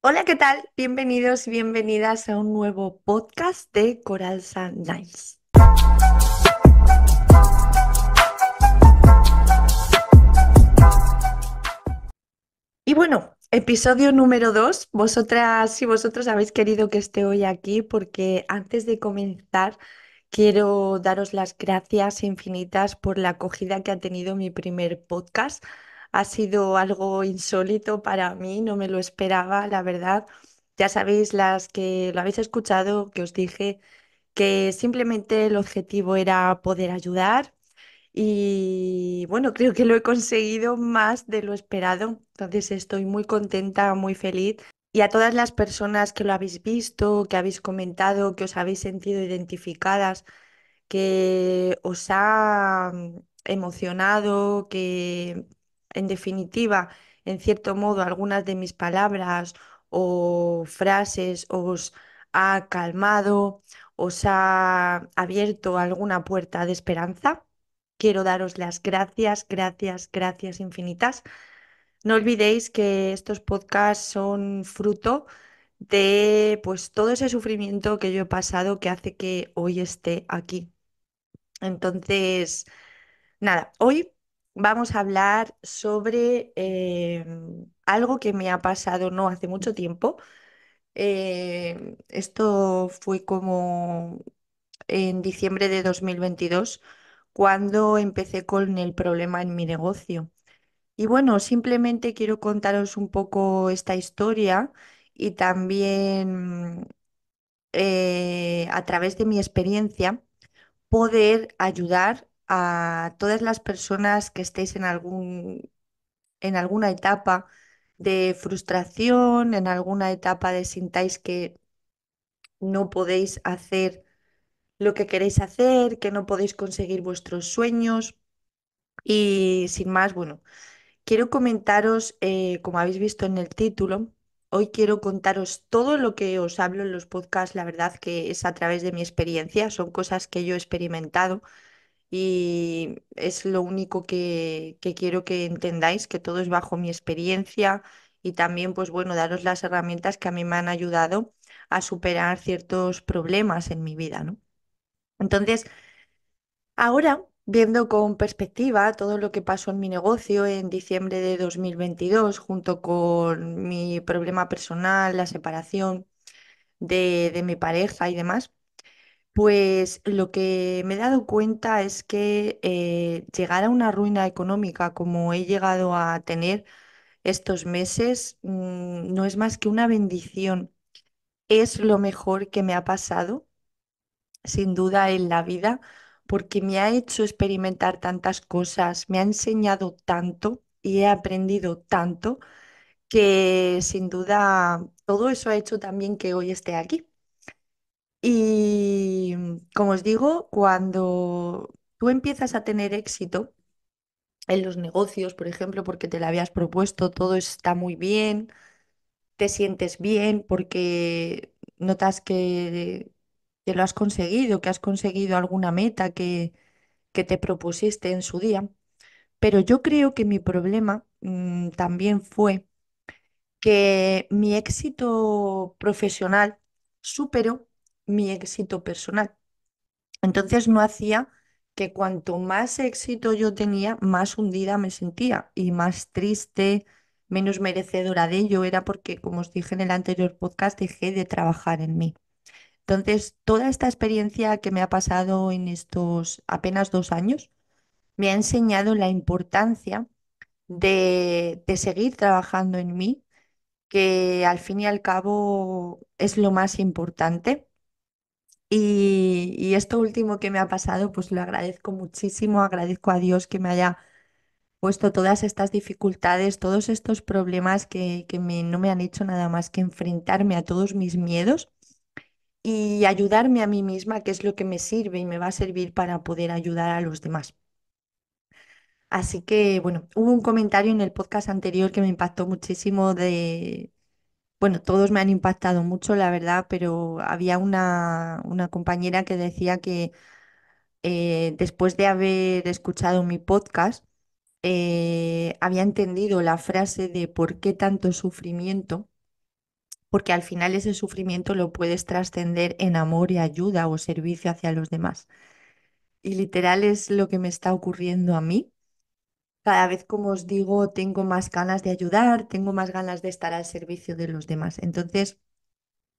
Hola, ¿qué tal? Bienvenidos y bienvenidas a un nuevo podcast de Coral Sun Nice. Y bueno, episodio número 2. Vosotras y vosotros habéis querido que esté hoy aquí porque antes de comenzar quiero daros las gracias infinitas por la acogida que ha tenido mi primer podcast. Ha sido algo insólito para mí, no me lo esperaba, la verdad. Ya sabéis, las que lo habéis escuchado, que os dije que simplemente el objetivo era poder ayudar y bueno, creo que lo he conseguido más de lo esperado, entonces estoy muy contenta, muy feliz. Y a todas las personas que lo habéis visto, que habéis comentado, que os habéis sentido identificadas, que os ha emocionado, que en definitiva, en cierto modo, algunas de mis palabras o frases os ha calmado, os ha abierto alguna puerta de esperanza. Quiero daros las gracias, gracias, gracias infinitas. No olvidéis que estos podcasts son fruto de pues todo ese sufrimiento que yo he pasado que hace que hoy esté aquí. Entonces, nada, hoy vamos a hablar sobre algo que me ha pasado no hace mucho tiempo. Esto fue como en diciembre de 2022, cuando empecé con el problema en mi negocio. Y bueno, simplemente quiero contaros un poco esta historia y también a través de mi experiencia poder ayudar a todas las personas que estéis en alguna etapa de frustración, en alguna etapa de sintáis que no podéis hacer lo que queréis hacer, que no podéis conseguir vuestros sueños. Y sin más, bueno, quiero comentaros, como habéis visto en el título, hoy quiero contaros todo lo que os hablo en los podcasts, la verdad que es a través de mi experiencia, son cosas que yo he experimentado y es lo único que quiero que entendáis, que todo es bajo mi experiencia y también, pues bueno, daros las herramientas que a mí me han ayudado a superar ciertos problemas en mi vida, ¿no? Entonces, ahora, viendo con perspectiva todo lo que pasó en mi negocio en diciembre de 2022, junto con mi problema personal, la separación de mi pareja y demás, pues lo que me he dado cuenta es que llegar a una ruina económica como he llegado a tener estos meses, no es más que una bendición. Es lo mejor que me ha pasado, sin duda, en la vida, porque me ha hecho experimentar tantas cosas, me ha enseñado tanto y he aprendido tanto que sin duda todo eso ha hecho también que hoy esté aquí. Y como os digo, cuando tú empiezas a tener éxito en los negocios, por ejemplo, porque te lo habías propuesto, todo está muy bien, te sientes bien porque notas que lo has conseguido, que has conseguido alguna meta que te propusiste en su día. Pero yo creo que mi problema también fue que mi éxito profesional superó mi éxito personal. Entonces no hacía que cuanto más éxito yo tenía, más hundida me sentía y más triste, menos merecedora de ello era porque, como os dije en el anterior podcast, dejé de trabajar en mí. Entonces, toda esta experiencia que me ha pasado en estos apenas 2 años me ha enseñado la importancia de seguir trabajando en mí, que al fin y al cabo es lo más importante. Y esto último que me ha pasado, pues lo agradezco muchísimo, agradezco a Dios que me haya puesto todas estas dificultades, todos estos problemas no me han hecho nada más que enfrentarme a todos mis miedos y ayudarme a mí misma, que es lo que me sirve y me va a servir para poder ayudar a los demás. Así que, bueno, hubo un comentario en el podcast anterior que me impactó muchísimo bueno, todos me han impactado mucho, la verdad, pero había una compañera que decía que después de haber escuchado mi podcast, había entendido la frase de por qué tanto sufrimiento porque al final ese sufrimiento lo puedes trascender en amor y ayuda o servicio hacia los demás. Y literal es lo que me está ocurriendo a mí. Cada vez, como os digo, tengo más ganas de ayudar, tengo más ganas de estar al servicio de los demás. Entonces,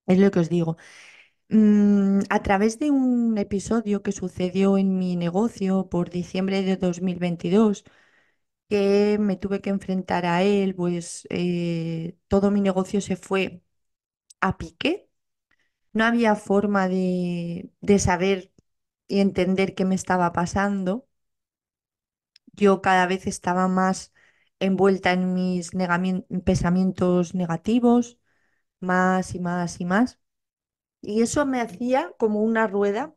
es lo que os digo. A través de un episodio que sucedió en mi negocio por diciembre de 2022, que me tuve que enfrentar a él, pues todo mi negocio se fue a pique. No había forma de saber y entender qué me estaba pasando. Yo cada vez estaba más envuelta en mis pensamientos negativos, más y más y más. Y eso me hacía como una rueda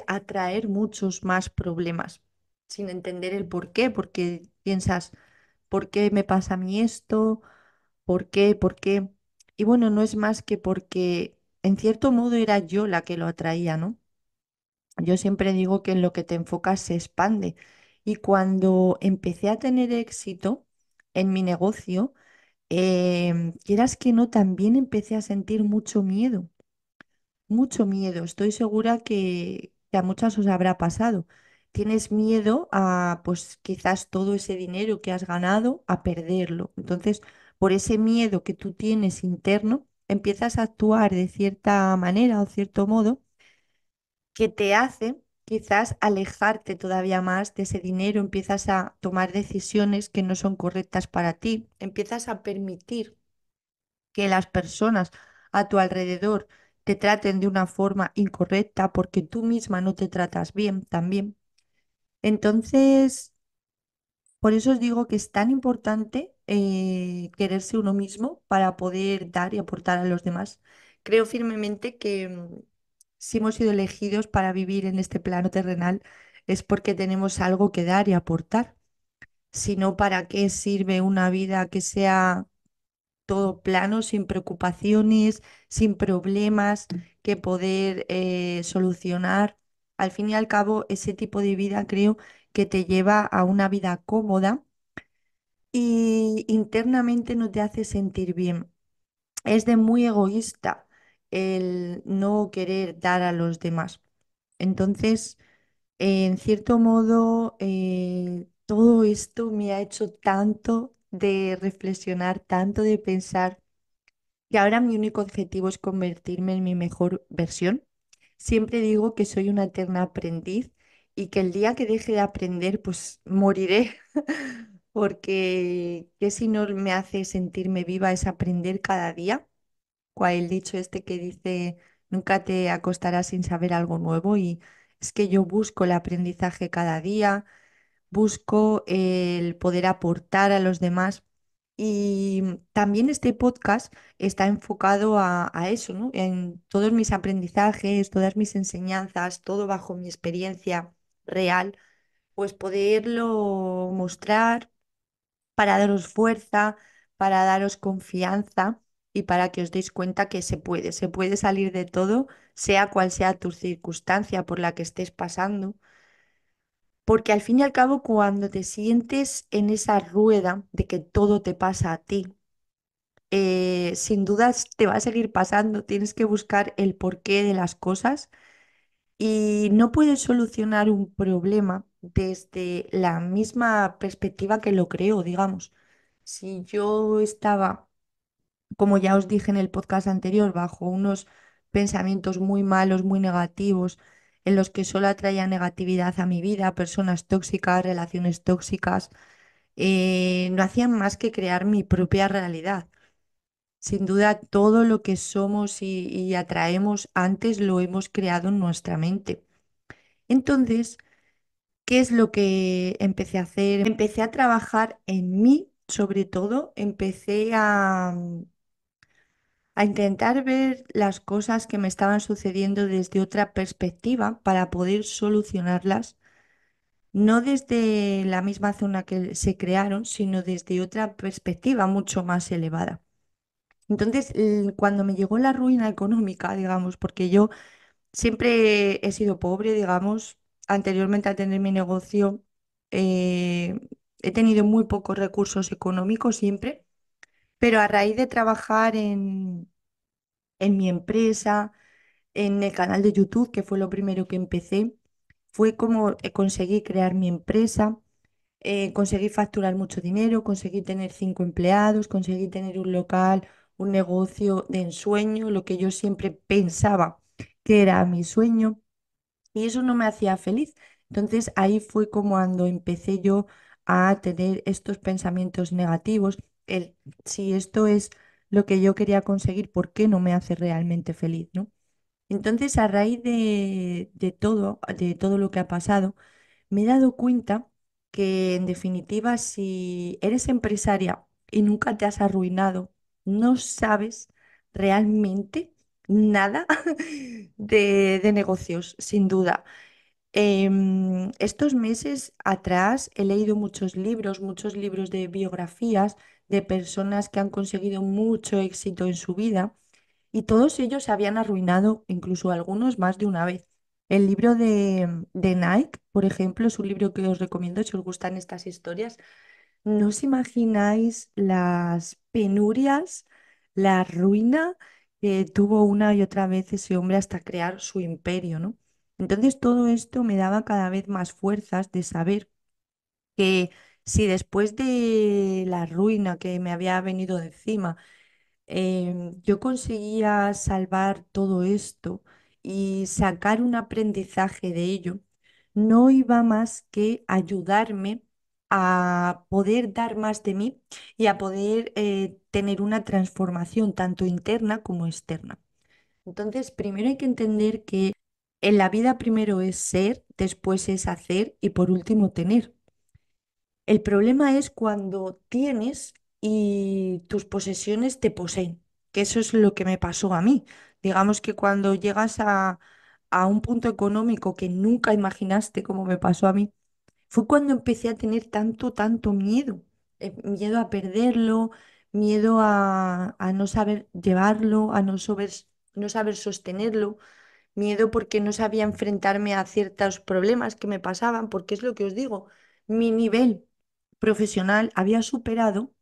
atraer muchos más problemas, sin entender el por qué, porque piensas, ¿por qué me pasa a mí esto? ¿Por qué? ¿Por qué? Y bueno, no es más que porque en cierto modo era yo la que lo atraía, ¿no? Yo siempre digo que en lo que te enfocas se expande. Y cuando empecé a tener éxito en mi negocio, quieras que no, también empecé a sentir mucho miedo, mucho miedo. Estoy segura que a muchas os habrá pasado. Tienes miedo a, pues quizás todo ese dinero que has ganado, a perderlo. Entonces, por ese miedo que tú tienes interno, empiezas a actuar de cierta manera o cierto modo que te hace quizás alejarte todavía más de ese dinero, empiezas a tomar decisiones que no son correctas para ti, empiezas a permitir que las personas a tu alrededor te traten de una forma incorrecta porque tú misma no te tratas bien también. Entonces, por eso os digo que es tan importante quererse uno mismo para poder dar y aportar a los demás. Creo firmemente que si hemos sido elegidos para vivir en este plano terrenal es porque tenemos algo que dar y aportar. Si no, ¿para qué sirve una vida que sea todo plano, sin preocupaciones, sin problemas que poder solucionar? Al fin y al cabo, ese tipo de vida creo que te lleva a una vida cómoda y internamente no te hace sentir bien. Es de muy egoísta el no querer dar a los demás. Entonces, en cierto modo, todo esto me ha hecho tanto de reflexionar, tanto de pensar, que ahora mi único objetivo es convertirme en mi mejor versión. Siempre digo que soy una eterna aprendiz y que el día que deje de aprender, pues moriré, porque que si no me hace sentirme viva es aprender cada día, cual el dicho este que dice, nunca te acostarás sin saber algo nuevo, y es que yo busco el aprendizaje cada día, busco el poder aportar a los demás. Y también este podcast está enfocado a eso, ¿no? En todos mis aprendizajes, todas mis enseñanzas, todo bajo mi experiencia real, pues poderlo mostrar para daros fuerza, para daros confianza y para que os deis cuenta que se puede salir de todo, sea cual sea tu circunstancia por la que estés pasando. Porque al fin y al cabo, cuando te sientes en esa rueda de que todo te pasa a ti, sin dudas te va a seguir pasando. Tienes que buscar el porqué de las cosas y no puedes solucionar un problema desde la misma perspectiva que lo creó, digamos. Si yo estaba, como ya os dije en el podcast anterior, bajo unos pensamientos muy malos, muy negativos, en los que solo atraía negatividad a mi vida, personas tóxicas, relaciones tóxicas, no hacían más que crear mi propia realidad. Sin duda, todo lo que somos y atraemos antes lo hemos creado en nuestra mente. Entonces, ¿qué es lo que empecé a hacer? Empecé a trabajar en mí, sobre todo, empecé a intentar ver las cosas que me estaban sucediendo desde otra perspectiva para poder solucionarlas, no desde la misma zona que se crearon, sino desde otra perspectiva mucho más elevada. Entonces, cuando me llegó la ruina económica, digamos, porque yo siempre he sido pobre, digamos, anteriormente a tener mi negocio, eh, he tenido muy pocos recursos económicos siempre, pero a raíz de trabajar en mi empresa, en el canal de YouTube, que fue lo primero que empecé. Fue como conseguí crear mi empresa, conseguí facturar mucho dinero, conseguí tener 5 empleados, conseguí tener un local, un negocio de ensueño, lo que yo siempre pensaba que era mi sueño. Y eso no me hacía feliz. Entonces ahí fue como cuando empecé yo a tener estos pensamientos negativos, el si esto es lo que yo quería conseguir, ¿por qué no me hace realmente feliz, ¿no? Entonces, a raíz de todo lo que ha pasado, me he dado cuenta que, en definitiva, si eres empresaria y nunca te has arruinado, no sabes realmente nada de negocios, sin duda. Estos meses atrás he leído muchos libros de biografías de personas que han conseguido mucho éxito en su vida y todos ellos se habían arruinado, incluso algunos más de una vez. El libro de Nike, por ejemplo, es un libro que os recomiendo si os gustan estas historias. No os imagináis las penurias, la ruina que tuvo una y otra vez ese hombre hasta crear su imperio, ¿no? Entonces todo esto me daba cada vez más fuerzas de saber que si después de la ruina que me había venido de encima, yo conseguía salvar todo esto y sacar un aprendizaje de ello, no iba más que ayudarme a poder dar más de mí y a poder tener una transformación tanto interna como externa. Entonces, primero hay que entender que en la vida primero es ser, después es hacer y por último tener. El problema es cuando tienes y tus posesiones te poseen, que eso es lo que me pasó a mí. Digamos que cuando llegas a un punto económico que nunca imaginaste, como me pasó a mí, fue cuando empecé a tener tanto miedo. Miedo a perderlo, miedo a no saber llevarlo, a no saber sostenerlo, miedo porque no sabía enfrentarme a ciertos problemas que me pasaban, porque es lo que os digo, mi nivel profesional había superado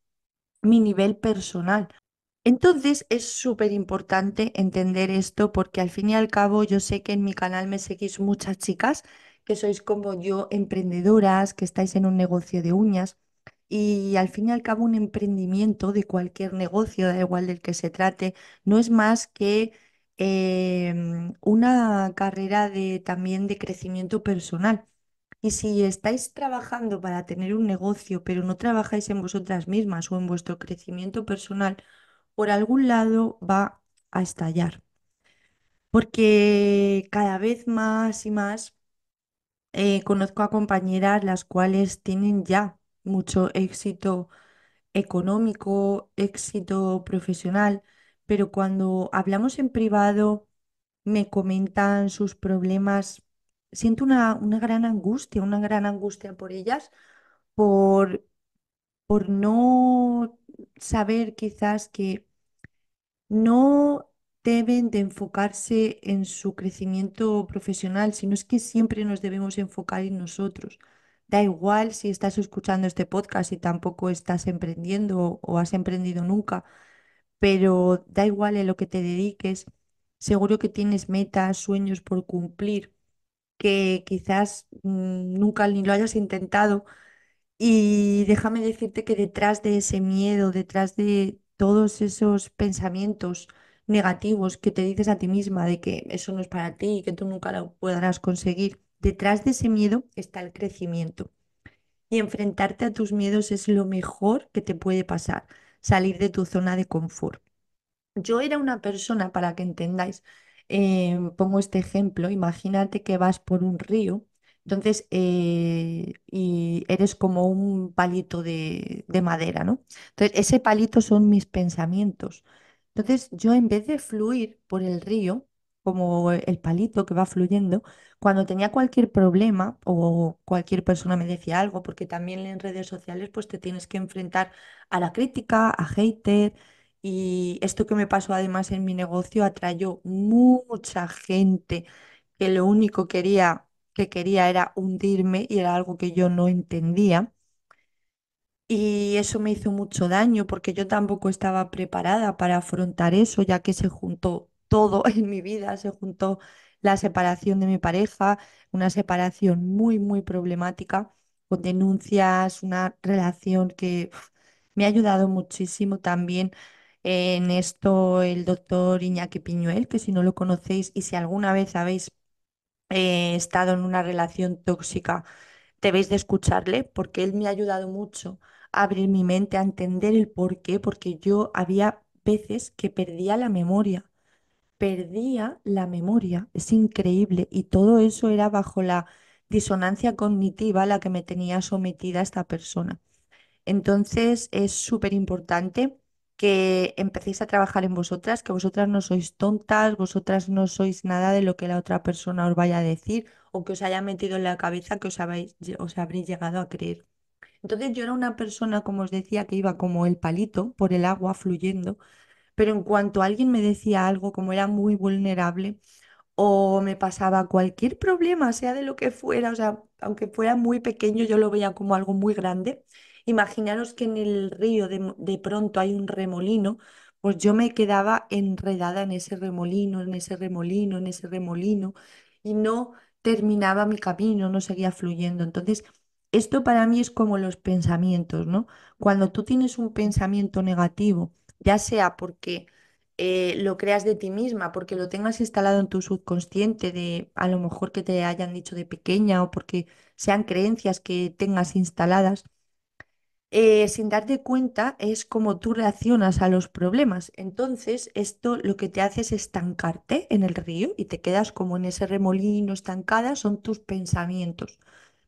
mi nivel personal. Entonces es súper importante entender esto porque al fin y al cabo yo sé que en mi canal me seguís muchas chicas que sois como yo, emprendedoras, que estáis en un negocio de uñas y al fin y al cabo un emprendimiento de cualquier negocio, da igual del que se trate, no es más que una carrera de, también de crecimiento personal. Y si estáis trabajando para tener un negocio, pero no trabajáis en vosotras mismas o en vuestro crecimiento personal, por algún lado va a estallar. Porque cada vez más y más conozco a compañeras las cuales tienen ya mucho éxito económico, éxito profesional, pero cuando hablamos en privado me comentan sus problemas, siento una gran angustia por ellas, por, por no saber quizás que no deben de enfocarse en su crecimiento profesional, sino es que siempre nos debemos enfocar en nosotros. Da igual si estás escuchando este podcast y tampoco estás emprendiendo o has emprendido nunca, pero da igual en lo que te dediques, seguro que tienes metas, sueños por cumplir, que quizás nunca ni lo hayas intentado y déjame decirte que detrás de ese miedo, detrás de todos esos pensamientos negativos que te dices a ti misma de que eso no es para ti y que tú nunca lo podrás conseguir, detrás de ese miedo está el crecimiento. Y enfrentarte a tus miedos es lo mejor que te puede pasar, salir de tu zona de confort. Yo era una persona, para que entendáis, pongo este ejemplo, imagínate que vas por un río, entonces, y eres como un palito de madera, ¿no? Entonces, ese palito son mis pensamientos. Entonces, yo en vez de fluir por el río, como el palito que va fluyendo, cuando tenía cualquier problema o cualquier persona me decía algo, porque también en redes sociales pues te tienes que enfrentar a la crítica, a hater y esto que me pasó además en mi negocio atrayó mucha gente que lo único que quería era hundirme y era algo que yo no entendía. Y eso me hizo mucho daño porque yo tampoco estaba preparada para afrontar eso, ya que se juntó todo en mi vida, se juntó la separación de mi pareja, una separación muy, muy problemática, con denuncias, una relación que me ha ayudado muchísimo también en esto el doctor Iñaki Piñuel, que si no lo conocéis y si alguna vez habéis estado en una relación tóxica, debéis de escucharle porque él me ha ayudado mucho a abrir mi mente, a entender el por qué, porque yo había veces que perdía la memoria, es increíble, y todo eso era bajo la disonancia cognitiva a la que me tenía sometida esta persona. Entonces es súper importante que empecéis a trabajar en vosotras, que vosotras no sois tontas, vosotras no sois nada de lo que la otra persona os vaya a decir o que os haya metido en la cabeza que os habréis llegado a creer. Entonces yo era una persona, como os decía, que iba como el palito por el agua fluyendo, pero en cuanto alguien me decía algo, como era muy vulnerable, o me pasaba cualquier problema, sea de lo que fuera, o sea, aunque fuera muy pequeño, yo lo veía como algo muy grande. Imaginaros que en el río de pronto hay un remolino, pues yo me quedaba enredada en ese remolino, en ese remolino, en ese remolino, y no terminaba mi camino, no seguía fluyendo. Entonces, esto para mí es como los pensamientos, ¿no? Cuando tú tienes un pensamiento negativo, ya sea porque lo creas de ti misma, porque lo tengas instalado en tu subconsciente, de a lo mejor que te hayan dicho de pequeña o porque sean creencias que tengas instaladas, sin darte cuenta es como tú reaccionas a los problemas. Entonces, esto lo que te hace es estancarte en el río y te quedas como en ese remolino estancada, son tus pensamientos.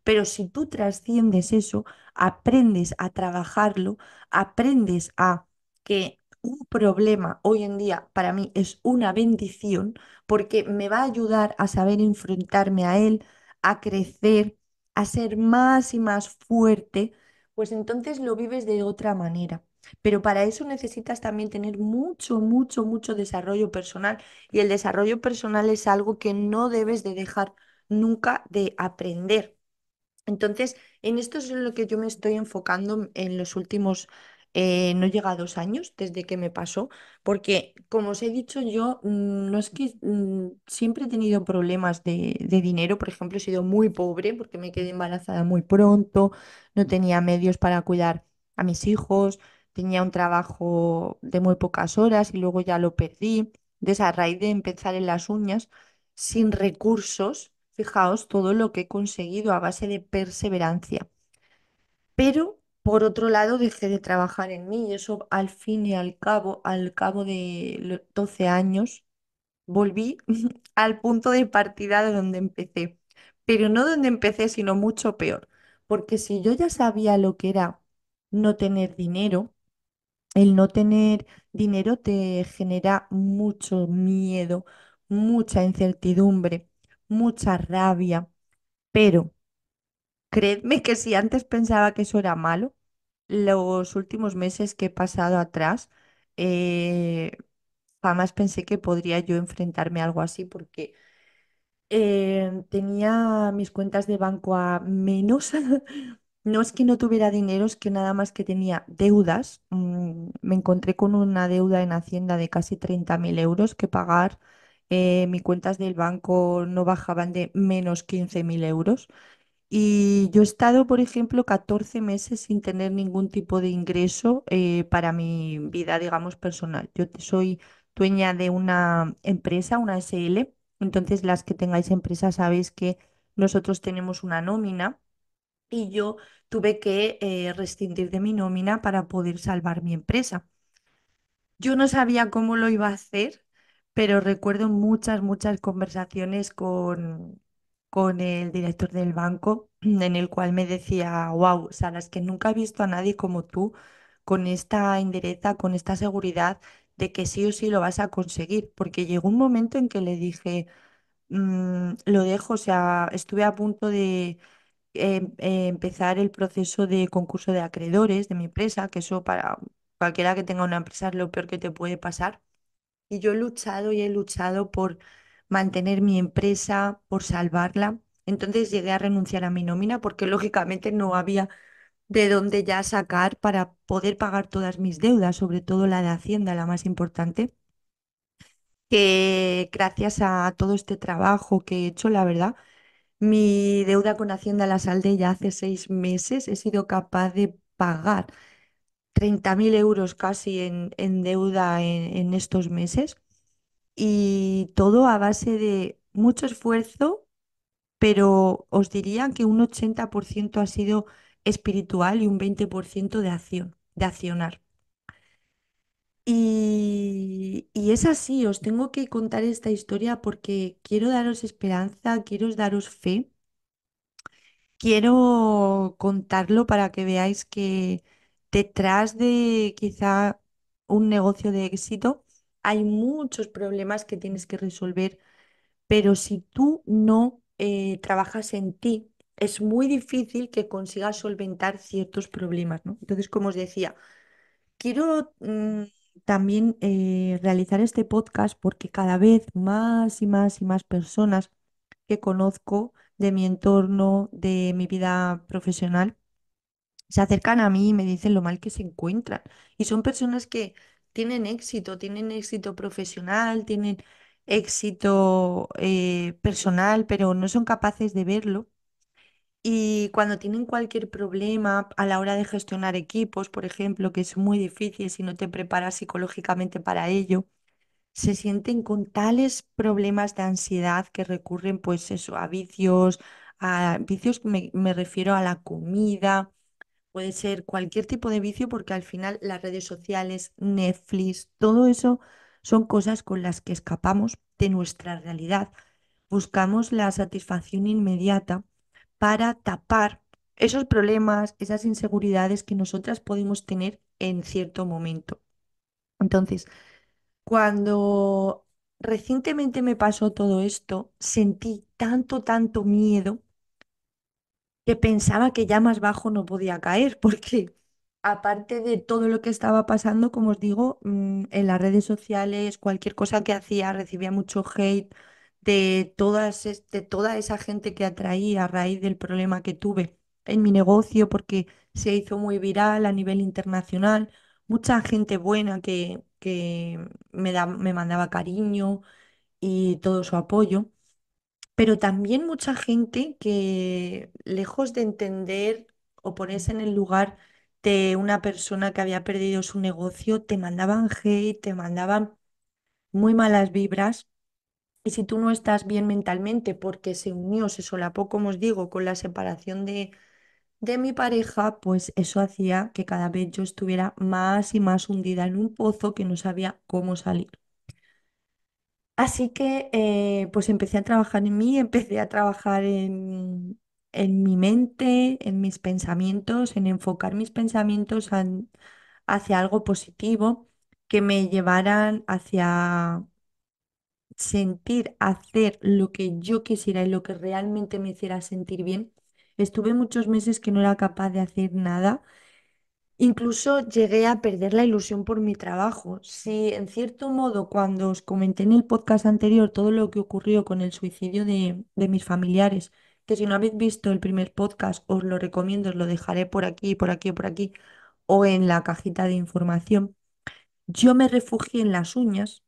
Pero si tú trasciendes eso, aprendes a trabajarlo, aprendes a que un problema hoy en día para mí es una bendición porque me va a ayudar a saber enfrentarme a él, a crecer, a ser más y más fuerte, pues entonces lo vives de otra manera. Pero para eso necesitas también tener mucho, mucho, mucho desarrollo personal. Y el desarrollo personal es algo que no debes de dejar nunca de aprender. Entonces, en esto es en lo que yo me estoy enfocando en los últimos, no llega a 2 años desde que me pasó, porque como os he dicho yo, no es que siempre he tenido problemas de dinero, por ejemplo, he sido muy pobre porque me quedé embarazada muy pronto, no tenía medios para cuidar a mis hijos, tenía un trabajo de muy pocas horas y luego ya lo perdí. Entonces, a raíz de empezar en las uñas, sin recursos. Fijaos todo lo que he conseguido a base de perseverancia. Pero, por otro lado, dejé de trabajar en mí y eso al fin y al cabo de 12 años, volví al punto de partida de donde empecé. Pero no donde empecé, sino mucho peor. Porque si yo ya sabía lo que era no tener dinero, el no tener dinero te genera mucho miedo, mucha incertidumbre, mucha rabia, pero creedme que si antes pensaba que eso era malo, los últimos meses que he pasado atrás, eh, jamás pensé que podría yo enfrentarme a algo así porque tenía mis cuentas de banco a menos. No es que no tuviera dinero, es que nada más que tenía deudas. Me encontré con una deuda en Hacienda de casi 30.000 euros que pagar. Mis cuentas del banco no bajaban de menos 15.000 euros. Y yo he estado, por ejemplo, 14 meses sin tener ningún tipo de ingreso para mi vida, digamos, personal. Soy dueña de una empresa, una SL. Entonces, las que tengáis empresa sabéis que nosotros tenemos una nómina y yo tuve que rescindir de mi nómina para poder salvar mi empresa. Yo no sabía cómo lo iba a hacer, pero recuerdo muchas, muchas conversaciones con el director del banco, en el cual me decía, wow, Sara, es que nunca he visto a nadie como tú, con esta endereza, con esta seguridad de que sí o sí lo vas a conseguir, porque llegó un momento en que le dije, lo dejo, o sea, estuve a punto de empezar el proceso de concurso de acreedores de mi empresa, que eso para cualquiera que tenga una empresa es lo peor que te puede pasar. Y yo he luchado y he luchado por mantener mi empresa, por salvarla. Entonces llegué a renunciar a mi nómina porque lógicamente no había de dónde ya sacar para poder pagar todas mis deudas, sobre todo la de Hacienda, la más importante, que gracias a todo este trabajo que he hecho, la verdad, mi deuda con Hacienda la saldé ya hace 6 meses, he sido capaz de pagar 30.000 euros casi en deuda en estos meses y todo a base de mucho esfuerzo, pero os diría que un 80% ha sido espiritual y un 20% de acción, de accionar. Y es así, os tengo que contar esta historia porque quiero daros esperanza, quiero daros fe, quiero contarlo para que veáis que detrás de quizá un negocio de éxito hay muchos problemas que tienes que resolver, pero si tú no trabajas en ti, es muy difícil que consigas solventar ciertos problemas, ¿no? Entonces, como os decía, quiero también realizar este podcast porque cada vez más y más y más personas que conozco de mi entorno, de mi vida profesional, se acercan a mí y me dicen lo mal que se encuentran. Y son personas que tienen éxito profesional, tienen éxito personal, pero no son capaces de verlo. Y cuando tienen cualquier problema a la hora de gestionar equipos, por ejemplo, que es muy difícil si no te preparas psicológicamente para ello, se sienten con tales problemas de ansiedad que recurren, pues eso, a vicios me refiero a la comida, puede ser cualquier tipo de vicio, porque al final las redes sociales, Netflix, todo eso son cosas con las que escapamos de nuestra realidad. Buscamos la satisfacción inmediata para tapar esos problemas, esas inseguridades que nosotras podemos tener en cierto momento. Entonces, cuando recientemente me pasó todo esto, sentí tanto, tanto miedo que pensaba que ya más bajo no podía caer, porque aparte de todo lo que estaba pasando, como os digo, en las redes sociales, cualquier cosa que hacía, recibía mucho hate de toda esa gente que atraía a raíz del problema que tuve en mi negocio, porque se hizo muy viral a nivel internacional. Mucha gente buena que me mandaba cariño y todo su apoyo, pero también mucha gente que, lejos de entender o ponerse en el lugar de una persona que había perdido su negocio, te mandaban hate, te mandaban muy malas vibras. Y si tú no estás bien mentalmente, porque se unió, se solapó, como os digo, con la separación de mi pareja, pues eso hacía que cada vez yo estuviera más y más hundida en un pozo que no sabía cómo salir. Así que pues empecé a trabajar en mí, empecé a trabajar en mi mente, en mis pensamientos, en enfocar mis pensamientos hacia algo positivo que me llevaran hacia sentir, hacer lo que yo quisiera y lo que realmente me hiciera sentir bien. Estuve muchos meses que no era capaz de hacer nada. Incluso llegué a perder la ilusión por mi trabajo. Si en cierto modo, cuando os comenté en el podcast anterior todo lo que ocurrió con el suicidio de mis familiares, que si no habéis visto el primer podcast, os lo recomiendo, os lo dejaré por aquí, por aquí o por aquí, o en la cajita de información, yo me refugié en las uñas.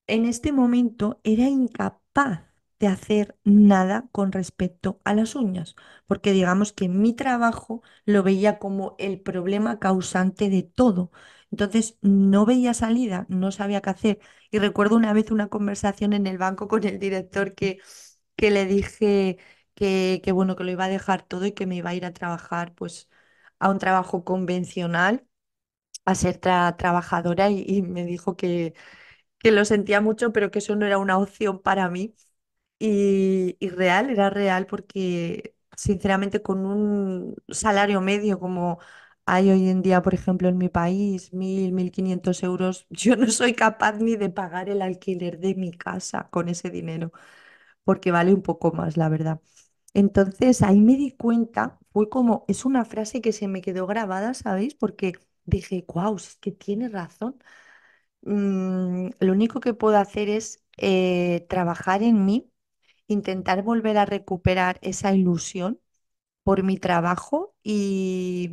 En este momento era incapaz de hacer nada con respecto a las uñas, porque digamos que mi trabajo lo veía como el problema causante de todo. Entonces no veía salida, no sabía qué hacer. Y recuerdo una vez una conversación en el banco con el director que le dije que bueno, que lo iba a dejar todo y que me iba a ir a trabajar pues a un trabajo convencional, a ser trabajadora y me dijo que lo sentía mucho, pero que eso no era una opción para mí. Y real, era real porque, sinceramente, con un salario medio como hay hoy en día, por ejemplo, en mi país, 1.000, 1.500 euros, yo no soy capaz ni de pagar el alquiler de mi casa con ese dinero, porque vale un poco más, la verdad. Entonces ahí me di cuenta, fue como, es una frase que se me quedó grabada, ¿sabéis? Porque dije, wow, es que tiene razón. Lo único que puedo hacer es trabajar en mí, intentar volver a recuperar esa ilusión por mi trabajo y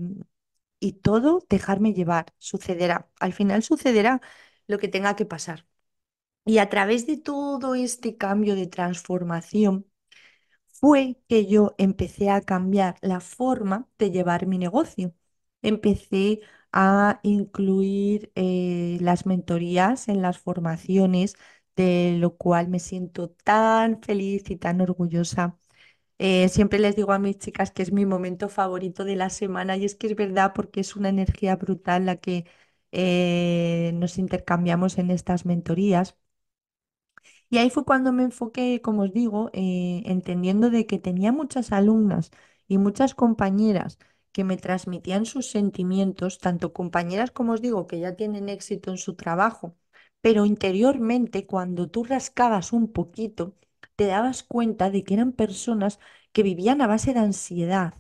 todo dejarme llevar. Sucederá. Al final sucederá lo que tenga que pasar. Y a través de todo este cambio de transformación fue que yo empecé a cambiar la forma de llevar mi negocio. Empecé a incluir las mentorías en las formaciones, de lo cual me siento tan feliz y tan orgullosa. Siempre les digo a mis chicas que es mi momento favorito de la semana y es que es verdad porque es una energía brutal la que nos intercambiamos en estas mentorías. Y ahí fue cuando me enfoqué, como os digo, entendiendo de que tenía muchas alumnas y muchas compañeras que me transmitían sus sentimientos, tanto compañeras, como os digo, que ya tienen éxito en su trabajo, pero interiormente, cuando tú rascabas un poquito, te dabas cuenta de que eran personas que vivían a base de ansiedad,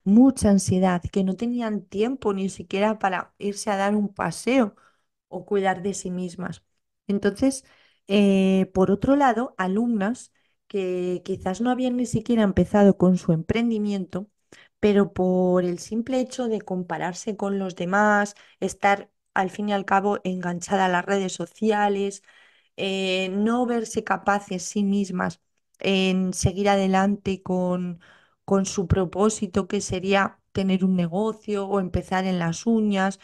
mucha ansiedad, que no tenían tiempo ni siquiera para irse a dar un paseo o cuidar de sí mismas. Entonces, por otro lado, alumnas que quizás no habían ni siquiera empezado con su emprendimiento, pero por el simple hecho de compararse con los demás, estar al fin y al cabo enganchada a las redes sociales, no verse capaces sí mismas en seguir adelante con su propósito, que sería tener un negocio o empezar en las uñas,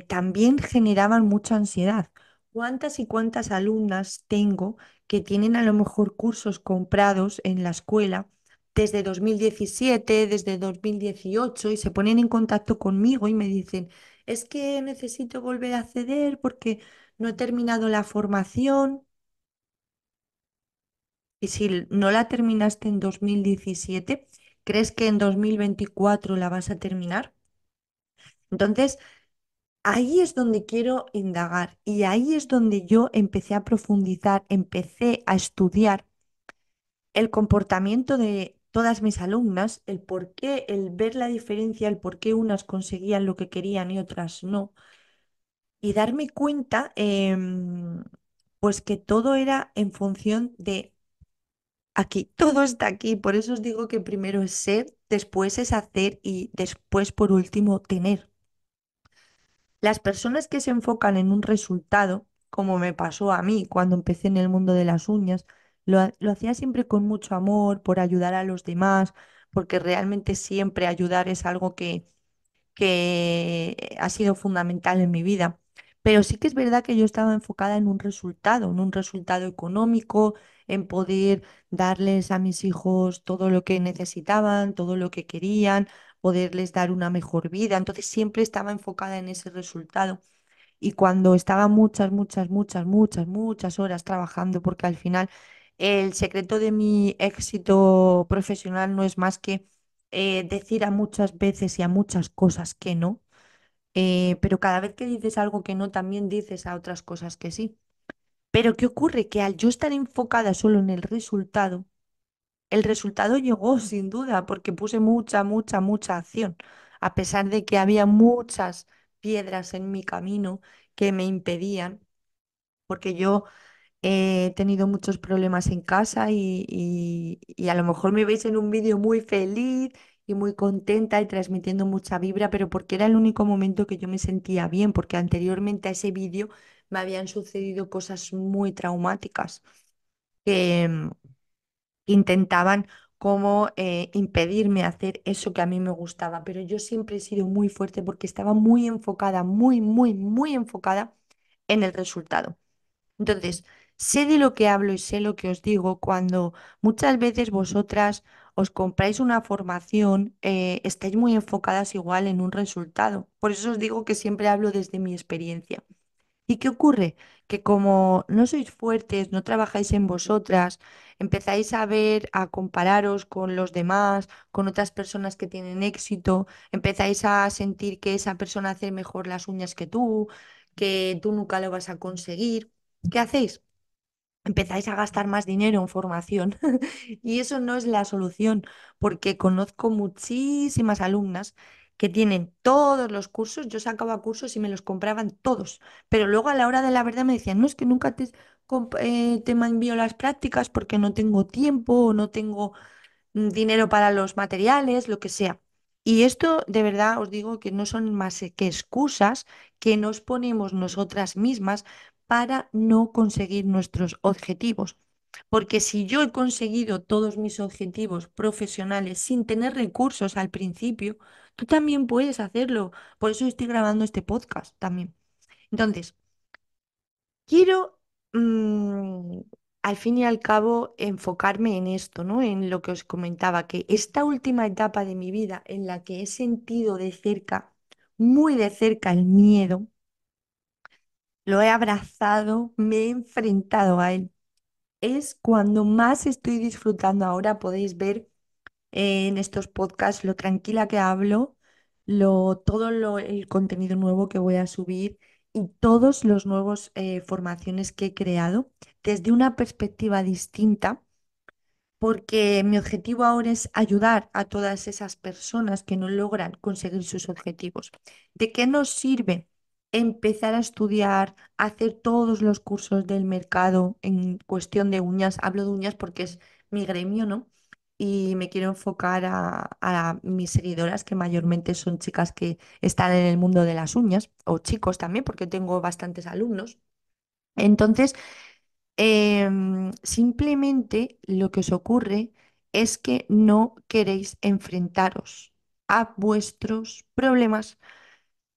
también generaban mucha ansiedad. ¿Cuántas y cuántas alumnas tengo que tienen a lo mejor cursos comprados en la escuela desde 2017, desde 2018 y se ponen en contacto conmigo y me dicen, es que necesito volver a acceder porque no he terminado la formación? Y si no la terminaste en 2017, ¿crees que en 2024 la vas a terminar? Entonces, ahí es donde quiero indagar y ahí es donde yo empecé a profundizar, empecé a estudiar el comportamiento de todas mis alumnas, el por qué, el ver la diferencia, el por qué unas conseguían lo que querían y otras no, y darme cuenta, pues que todo era en función de aquí, todo está aquí. Por eso os digo que primero es ser, después es hacer y después, por último, tener. Las personas que se enfocan en un resultado, como me pasó a mí cuando empecé en el mundo de las uñas, lo hacía siempre con mucho amor, por ayudar a los demás, porque realmente siempre ayudar es algo que ha sido fundamental en mi vida. Pero sí que es verdad que yo estaba enfocada en un resultado económico, en poder darles a mis hijos todo lo que necesitaban, todo lo que querían, poderles dar una mejor vida. Entonces siempre estaba enfocada en ese resultado. Y cuando estaba muchas horas trabajando, porque al final el secreto de mi éxito profesional no es más que decir a muchas veces y a muchas cosas que no, pero cada vez que dices algo que no, también dices a otras cosas que sí. Pero ¿qué ocurre? Que al yo estar enfocada solo en el resultado llegó sin duda, porque puse mucha acción, a pesar de que había muchas piedras en mi camino que me impedían, porque yo he tenido muchos problemas en casa y a lo mejor me veis en un vídeo muy feliz y muy contenta y transmitiendo mucha vibra, pero porque era el único momento que yo me sentía bien, porque anteriormente a ese vídeo me habían sucedido cosas muy traumáticas que intentaban como impedirme hacer eso que a mí me gustaba, pero yo siempre he sido muy fuerte porque estaba muy enfocada, muy enfocada en el resultado. Entonces, sé de lo que hablo y sé lo que os digo cuando muchas veces vosotras os compráis una formación, estáis muy enfocadas igual en un resultado. Por eso os digo que siempre hablo desde mi experiencia. ¿Y qué ocurre? Que como no sois fuertes, no trabajáis en vosotras, empezáis a ver, a compararos con los demás, con otras personas que tienen éxito, empezáis a sentir que esa persona hace mejor las uñas que tú nunca lo vas a conseguir. ¿Qué hacéis? Empezáis a gastar más dinero en formación y eso no es la solución, porque conozco muchísimas alumnas que tienen todos los cursos, yo sacaba cursos y me los compraban todos, pero luego a la hora de la verdad me decían, no, es que nunca te me envío las prácticas porque no tengo tiempo o no tengo... dinero para los materiales, lo que sea. Y esto de verdad os digo que no son más que excusas que nos ponemos nosotras mismas para no conseguir nuestros objetivos. Porque si yo he conseguido todos mis objetivos profesionales sin tener recursos al principio, tú también puedes hacerlo. Por eso estoy grabando este podcast también. Entonces, quiero, mm, al fin y al cabo, enfocarme en esto, ¿no? En lo que os comentaba, que esta última etapa de mi vida en la que he sentido de cerca, muy de cerca, el miedo, lo he abrazado, me he enfrentado a él. Es cuando más estoy disfrutando ahora, podéis ver en estos podcasts lo tranquila que hablo, el contenido nuevo que voy a subir y todos los nuevos formaciones que he creado desde una perspectiva distinta porque mi objetivo ahora es ayudar a todas esas personas que no logran conseguir sus objetivos. ¿De qué nos sirve empezar a estudiar, hacer todos los cursos del mercado en cuestión de uñas? Hablo de uñas porque es mi gremio, ¿no? Y me quiero enfocar a mis seguidoras, que mayormente son chicas que están en el mundo de las uñas, o chicos también, porque tengo bastantes alumnos. Entonces, simplemente lo que os ocurre es que no queréis enfrentaros a vuestros problemas,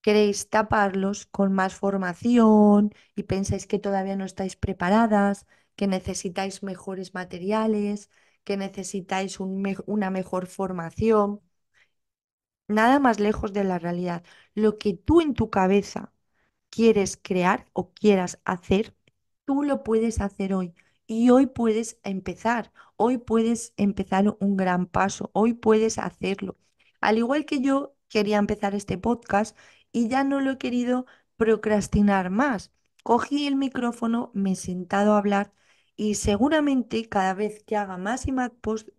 queréis taparlos con más formación y pensáis que todavía no estáis preparadas, que necesitáis mejores materiales, que necesitáis una mejor formación. Nada más lejos de la realidad. Lo que tú en tu cabeza quieres crear o quieras hacer, tú lo puedes hacer hoy. Y hoy puedes empezar. Hoy puedes empezar un gran paso. Hoy puedes hacerlo. Al igual que yo quería empezar este podcast y ya no lo he querido procrastinar más. Cogí el micrófono, me he sentado a hablar y seguramente cada vez que haga más y más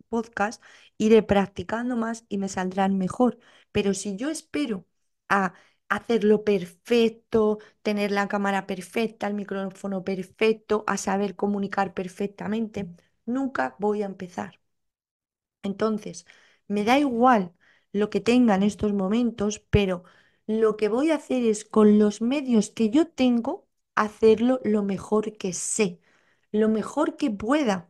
podcast iré practicando más y me saldrán mejor. Pero si yo espero a hacerlo perfecto, tener la cámara perfecta, el micrófono perfecto, a saber comunicar perfectamente, nunca voy a empezar. Entonces, me da igual lo que tenga en estos momentos, pero lo que voy a hacer es con los medios que yo tengo, hacerlo lo mejor que sé, lo mejor que pueda.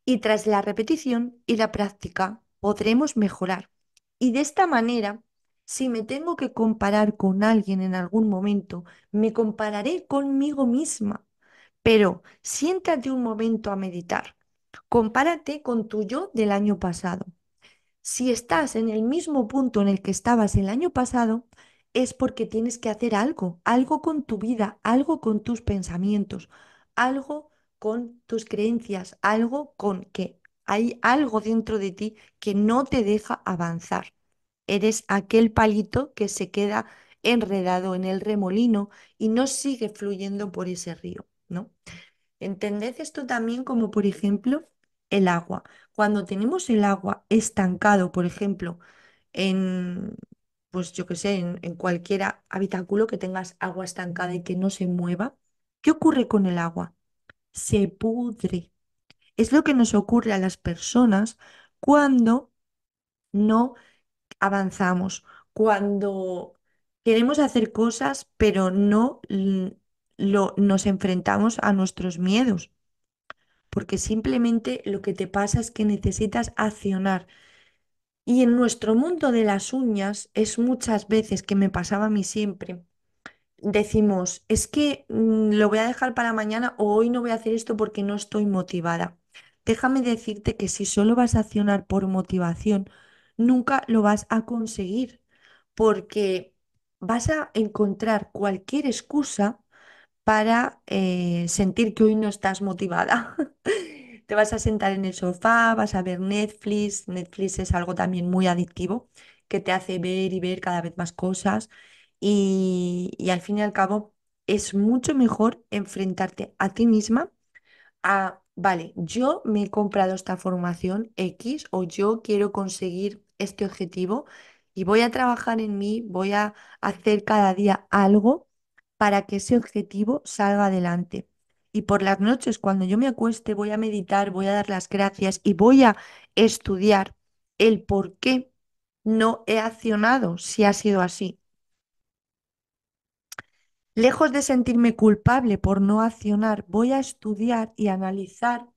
Y tras la repetición y la práctica podremos mejorar. Y de esta manera, si me tengo que comparar con alguien en algún momento, me compararé conmigo misma. Pero siéntate un momento a meditar. Compárate con tu yo del año pasado. Si estás en el mismo punto en el que estabas el año pasado, es porque tienes que hacer algo, algo con tu vida, algo con tus pensamientos, algo con tus creencias, algo con que hay algo dentro de ti que no te deja avanzar. Eres aquel palito que se queda enredado en el remolino y no sigue fluyendo por ese río, ¿no? Entended esto también como, por ejemplo, el agua. Cuando tenemos el agua estancado, por ejemplo, en, pues yo qué sé, en cualquier habitáculo que tengas agua estancada y que no se mueva, ¿qué ocurre con el agua? Se pudre. Es lo que nos ocurre a las personas cuando no avanzamos, cuando queremos hacer cosas, pero no nos enfrentamos a nuestros miedos porque simplemente lo que te pasa es que necesitas accionar. Y en nuestro mundo de las uñas es muchas veces que me pasaba a mí siempre. Decimos, es que lo voy a dejar para mañana o hoy no voy a hacer esto porque no estoy motivada. Déjame decirte que si solo vas a accionar por motivación, nunca lo vas a conseguir porque vas a encontrar cualquier excusa para sentir que hoy no estás motivada. Te vas a sentar en el sofá, vas a ver Netflix. Netflix es algo también muy adictivo que te hace ver y ver cada vez más cosas y al fin y al cabo es mucho mejor enfrentarte a ti misma vale, yo me he comprado esta formación X o yo quiero conseguir este objetivo y voy a trabajar en mí, voy a hacer cada día algo para que ese objetivo salga adelante. Y por las noches, cuando yo me acueste, voy a meditar, voy a dar las gracias y voy a estudiar el por qué no he accionado si ha sido así. Lejos de sentirme culpable por no accionar, voy a estudiar y analizar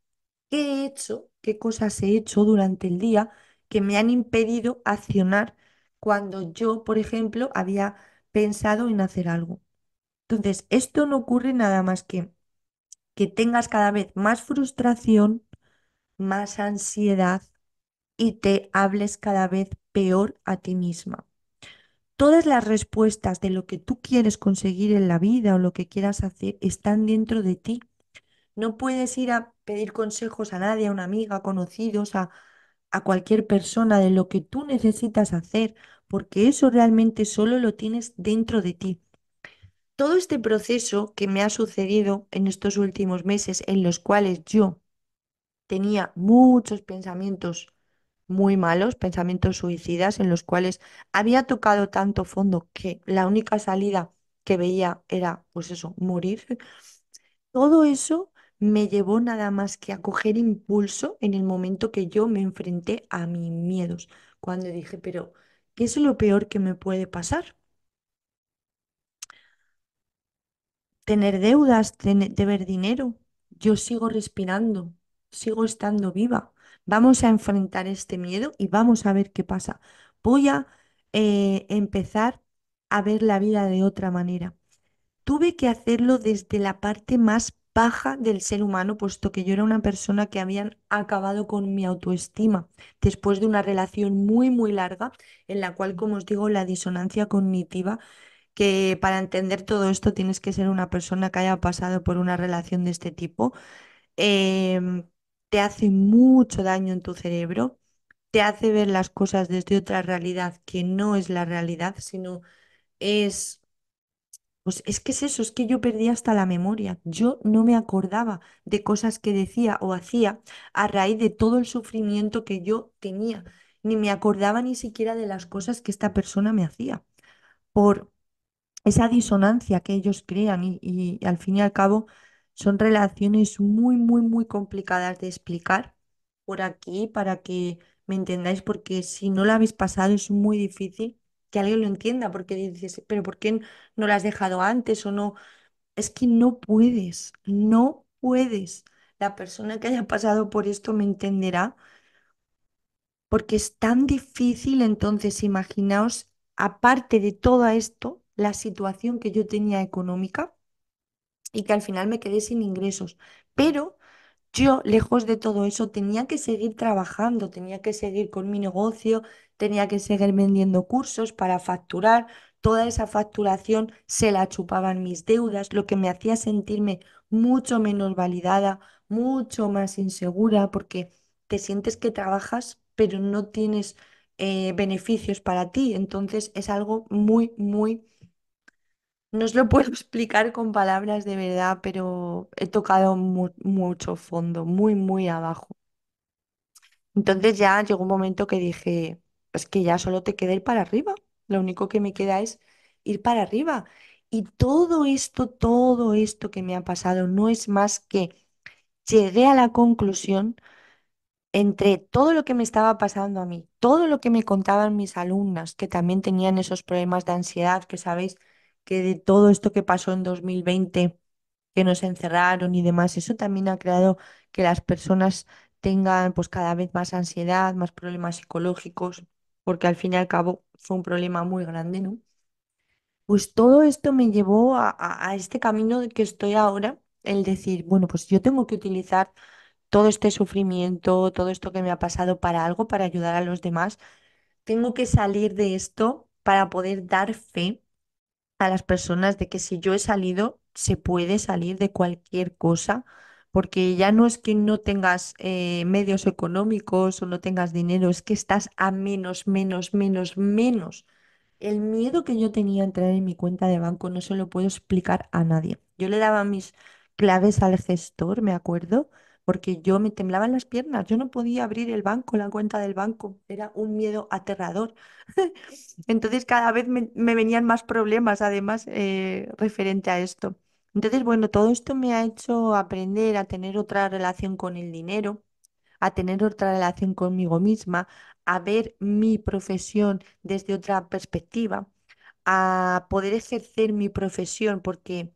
qué he hecho, qué cosas he hecho durante el día que me han impedido accionar cuando yo, por ejemplo, había pensado en hacer algo. Entonces, esto no ocurre nada más que tengas cada vez más frustración, más ansiedad y te hables cada vez peor a ti misma. Todas las respuestas de lo que tú quieres conseguir en la vida o lo que quieras hacer están dentro de ti. No puedes ir a pedir consejos a nadie, a una amiga, a conocidos, a cualquier persona de lo que tú necesitas hacer, porque eso realmente solo lo tienes dentro de ti. Todo este proceso que me ha sucedido en estos últimos meses, en los cuales yo tenía muchos pensamientos muy malos, pensamientos suicidas, en los cuales había tocado tanto fondo que la única salida que veía era, pues eso, morir. Todo eso me llevó nada más que a coger impulso en el momento que yo me enfrenté a mis miedos, cuando dije, pero, ¿qué es lo peor que me puede pasar? Tener deudas, deber dinero. Yo sigo respirando, sigo estando viva. Vamos a enfrentar este miedo y vamos a ver qué pasa. Voy a empezar a ver la vida de otra manera. Tuve que hacerlo desde la parte más baja del ser humano, puesto que yo era una persona que habían acabado con mi autoestima después de una relación muy, muy larga, en la cual, como os digo, la disonancia cognitiva, que para entender todo esto tienes que ser una persona que haya pasado por una relación de este tipo, em, te hace mucho daño en tu cerebro, te hace ver las cosas desde otra realidad que no es la realidad, sino es pues es que es eso, es que yo perdí hasta la memoria. Yo no me acordaba de cosas que decía o hacía a raíz de todo el sufrimiento que yo tenía. Ni me acordaba ni siquiera de las cosas que esta persona me hacía. Por esa disonancia que ellos crean y al fin y al cabo son relaciones muy, muy, muy complicadas de explicar por aquí para que me entendáis, porque si no lo habéis pasado es muy difícil que alguien lo entienda, porque dices, pero ¿por qué no lo has dejado antes o no? Es que no puedes, no puedes. La persona que haya pasado por esto me entenderá, porque es tan difícil. Entonces, imaginaos, aparte de todo esto, la situación que yo tenía económica y que al final me quedé sin ingresos. Pero yo, lejos de todo eso, tenía que seguir trabajando, tenía que seguir con mi negocio, tenía que seguir vendiendo cursos para facturar. Toda esa facturación se la chupaban mis deudas, lo que me hacía sentirme mucho menos validada, mucho más insegura, porque te sientes que trabajas, pero no tienes beneficios para ti. Entonces es algo muy, muy... No os lo puedo explicar con palabras de verdad, pero he tocado mucho fondo, muy, muy abajo. Entonces ya llegó un momento que dije, es que ya solo te queda ir para arriba. Lo único que me queda es ir para arriba. Y todo esto que me ha pasado no es más que llegué a la conclusión entre todo lo que me estaba pasando a mí, todo lo que me contaban mis alumnas, que también tenían esos problemas de ansiedad, que sabéis que de todo esto que pasó en 2020, que nos encerraron y demás, eso también ha creado que las personas tengan pues cada vez más ansiedad, más problemas psicológicos, porque al fin y al cabo fue un problema muy grande, ¿no? Pues todo esto me llevó a este camino de que estoy ahora, el decir, bueno, pues yo tengo que utilizar todo este sufrimiento, todo esto que me ha pasado para algo, para ayudar a los demás. Tengo que salir de esto para poder dar fe a las personas de que si yo he salido, se puede salir de cualquier cosa, porque ya no es que no tengas medios económicos o no tengas dinero, es que estás a menos, menos, menos, menos. El miedo que yo tenía a entrar en mi cuenta de banco no se lo puedo explicar a nadie. Yo le daba mis claves al gestor, me acuerdo, porque yo me temblaban las piernas. Yo no podía abrir el banco, la cuenta del banco. Era un miedo aterrador. Entonces cada vez me venían más problemas, además, referente a esto. Entonces, bueno, todo esto me ha hecho aprender a tener otra relación con el dinero, a tener otra relación conmigo misma, a ver mi profesión desde otra perspectiva, a poder ejercer mi profesión, porque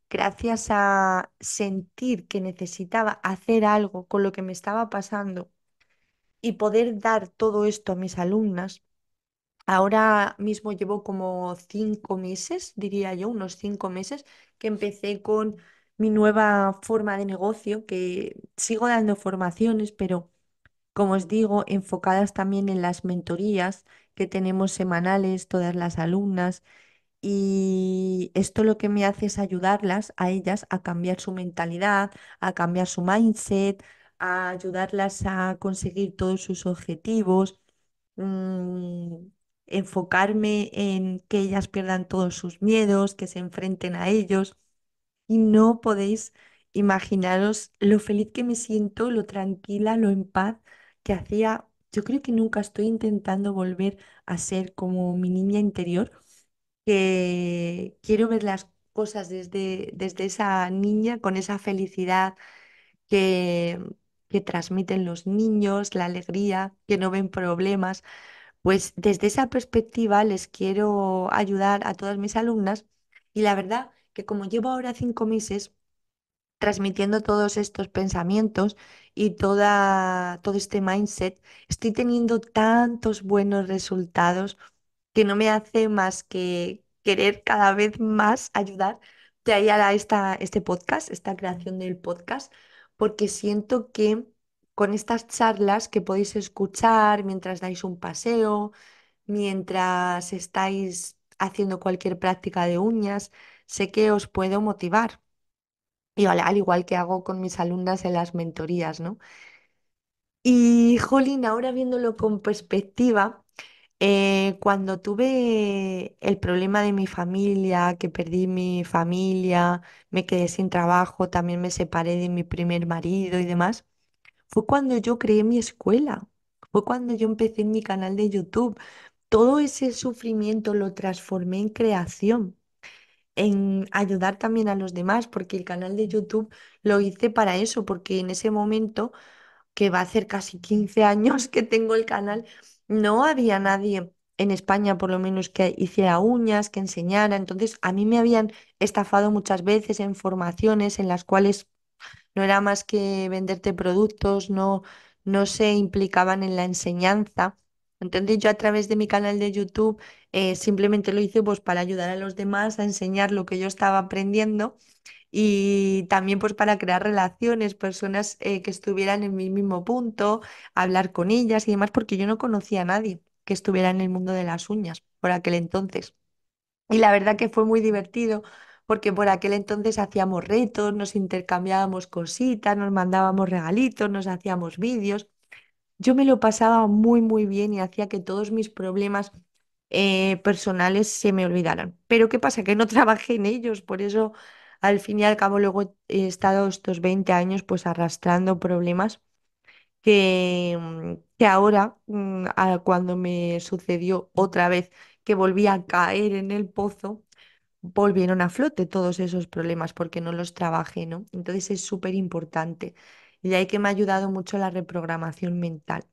gracias a sentir que necesitaba hacer algo con lo que me estaba pasando y poder dar todo esto a mis alumnas, ahora mismo llevo como 5 meses, diría yo, unos 5 meses, que empecé con mi nueva forma de negocio, que sigo dando formaciones, pero como os digo, enfocadas también en las mentorías que tenemos semanales, todas las alumnas. Y esto lo que me hace es ayudarlas a ellas a cambiar su mentalidad, a cambiar su mindset, a ayudarlas a conseguir todos sus objetivos, mm, enfocarme en que ellas pierdan todos sus miedos, que se enfrenten a ellos. Y no podéis imaginaros lo feliz que me siento, lo tranquila, lo en paz que hacía. Yo creo que nunca estoy intentando volver a ser como mi niña interior, que quiero ver las cosas desde esa niña, con esa felicidad que, que transmiten los niños, la alegría, que no ven problemas. Pues desde esa perspectiva les quiero ayudar a todas mis alumnas y la verdad que como llevo ahora 5 meses transmitiendo todos estos pensamientos y todo este mindset, estoy teniendo tantos buenos resultados que no me hace más que querer cada vez más ayudar. De ahí a este podcast, esta creación del podcast, porque siento que con estas charlas que podéis escuchar mientras dais un paseo, mientras estáis haciendo cualquier práctica de uñas, sé que os puedo motivar. Y al igual que hago con mis alumnas en las mentorías, ¿no? Y, jolín, ahora viéndolo con perspectiva, cuando tuve el problema de mi familia, que perdí mi familia, me quedé sin trabajo, también me separé de mi primer marido y demás, fue cuando yo creé mi escuela, fue cuando yo empecé en mi canal de YouTube. Todo ese sufrimiento lo transformé en creación, en ayudar también a los demás, porque el canal de YouTube lo hice para eso, porque en ese momento, que va a hacer casi 15 años que tengo el canal, no había nadie en España, por lo menos, que hiciera uñas, que enseñara. Entonces, a mí me habían estafado muchas veces en formaciones en las cuales no era más que venderte productos, no se implicaban en la enseñanza. Entonces yo a través de mi canal de YouTube simplemente lo hice pues para ayudar a los demás a enseñar lo que yo estaba aprendiendo y también pues para crear relaciones, personas que estuvieran en mi mismo punto, hablar con ellas y demás, porque yo no conocía a nadie que estuviera en el mundo de las uñas por aquel entonces. Y la verdad que fue muy divertido porque por aquel entonces hacíamos retos, nos intercambiábamos cositas, nos mandábamos regalitos, nos hacíamos vídeos. Yo me lo pasaba muy, muy bien y hacía que todos mis problemas personales se me olvidaran. Pero ¿qué pasa? Que no trabajé en ellos, por eso al fin y al cabo luego he estado estos 20 años pues arrastrando problemas que ahora, cuando me sucedió otra vez que volví a caer en el pozo, volvieron a flote todos esos problemas porque no los trabajé, ¿no? Entonces es súper importante. Y de ahí que me ha ayudado mucho la reprogramación mental.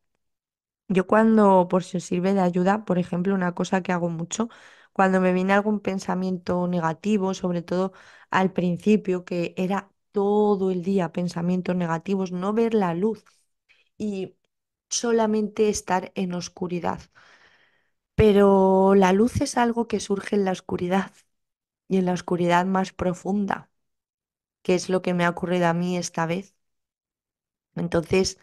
Yo cuando, por si os sirve de ayuda, por ejemplo, una cosa que hago mucho, cuando me viene algún pensamiento negativo, sobre todo al principio, que era todo el día pensamientos negativos, no ver la luz y solamente estar en oscuridad. Pero la luz es algo que surge en la oscuridad y en la oscuridad más profunda, que es lo que me ha ocurrido a mí esta vez. Entonces,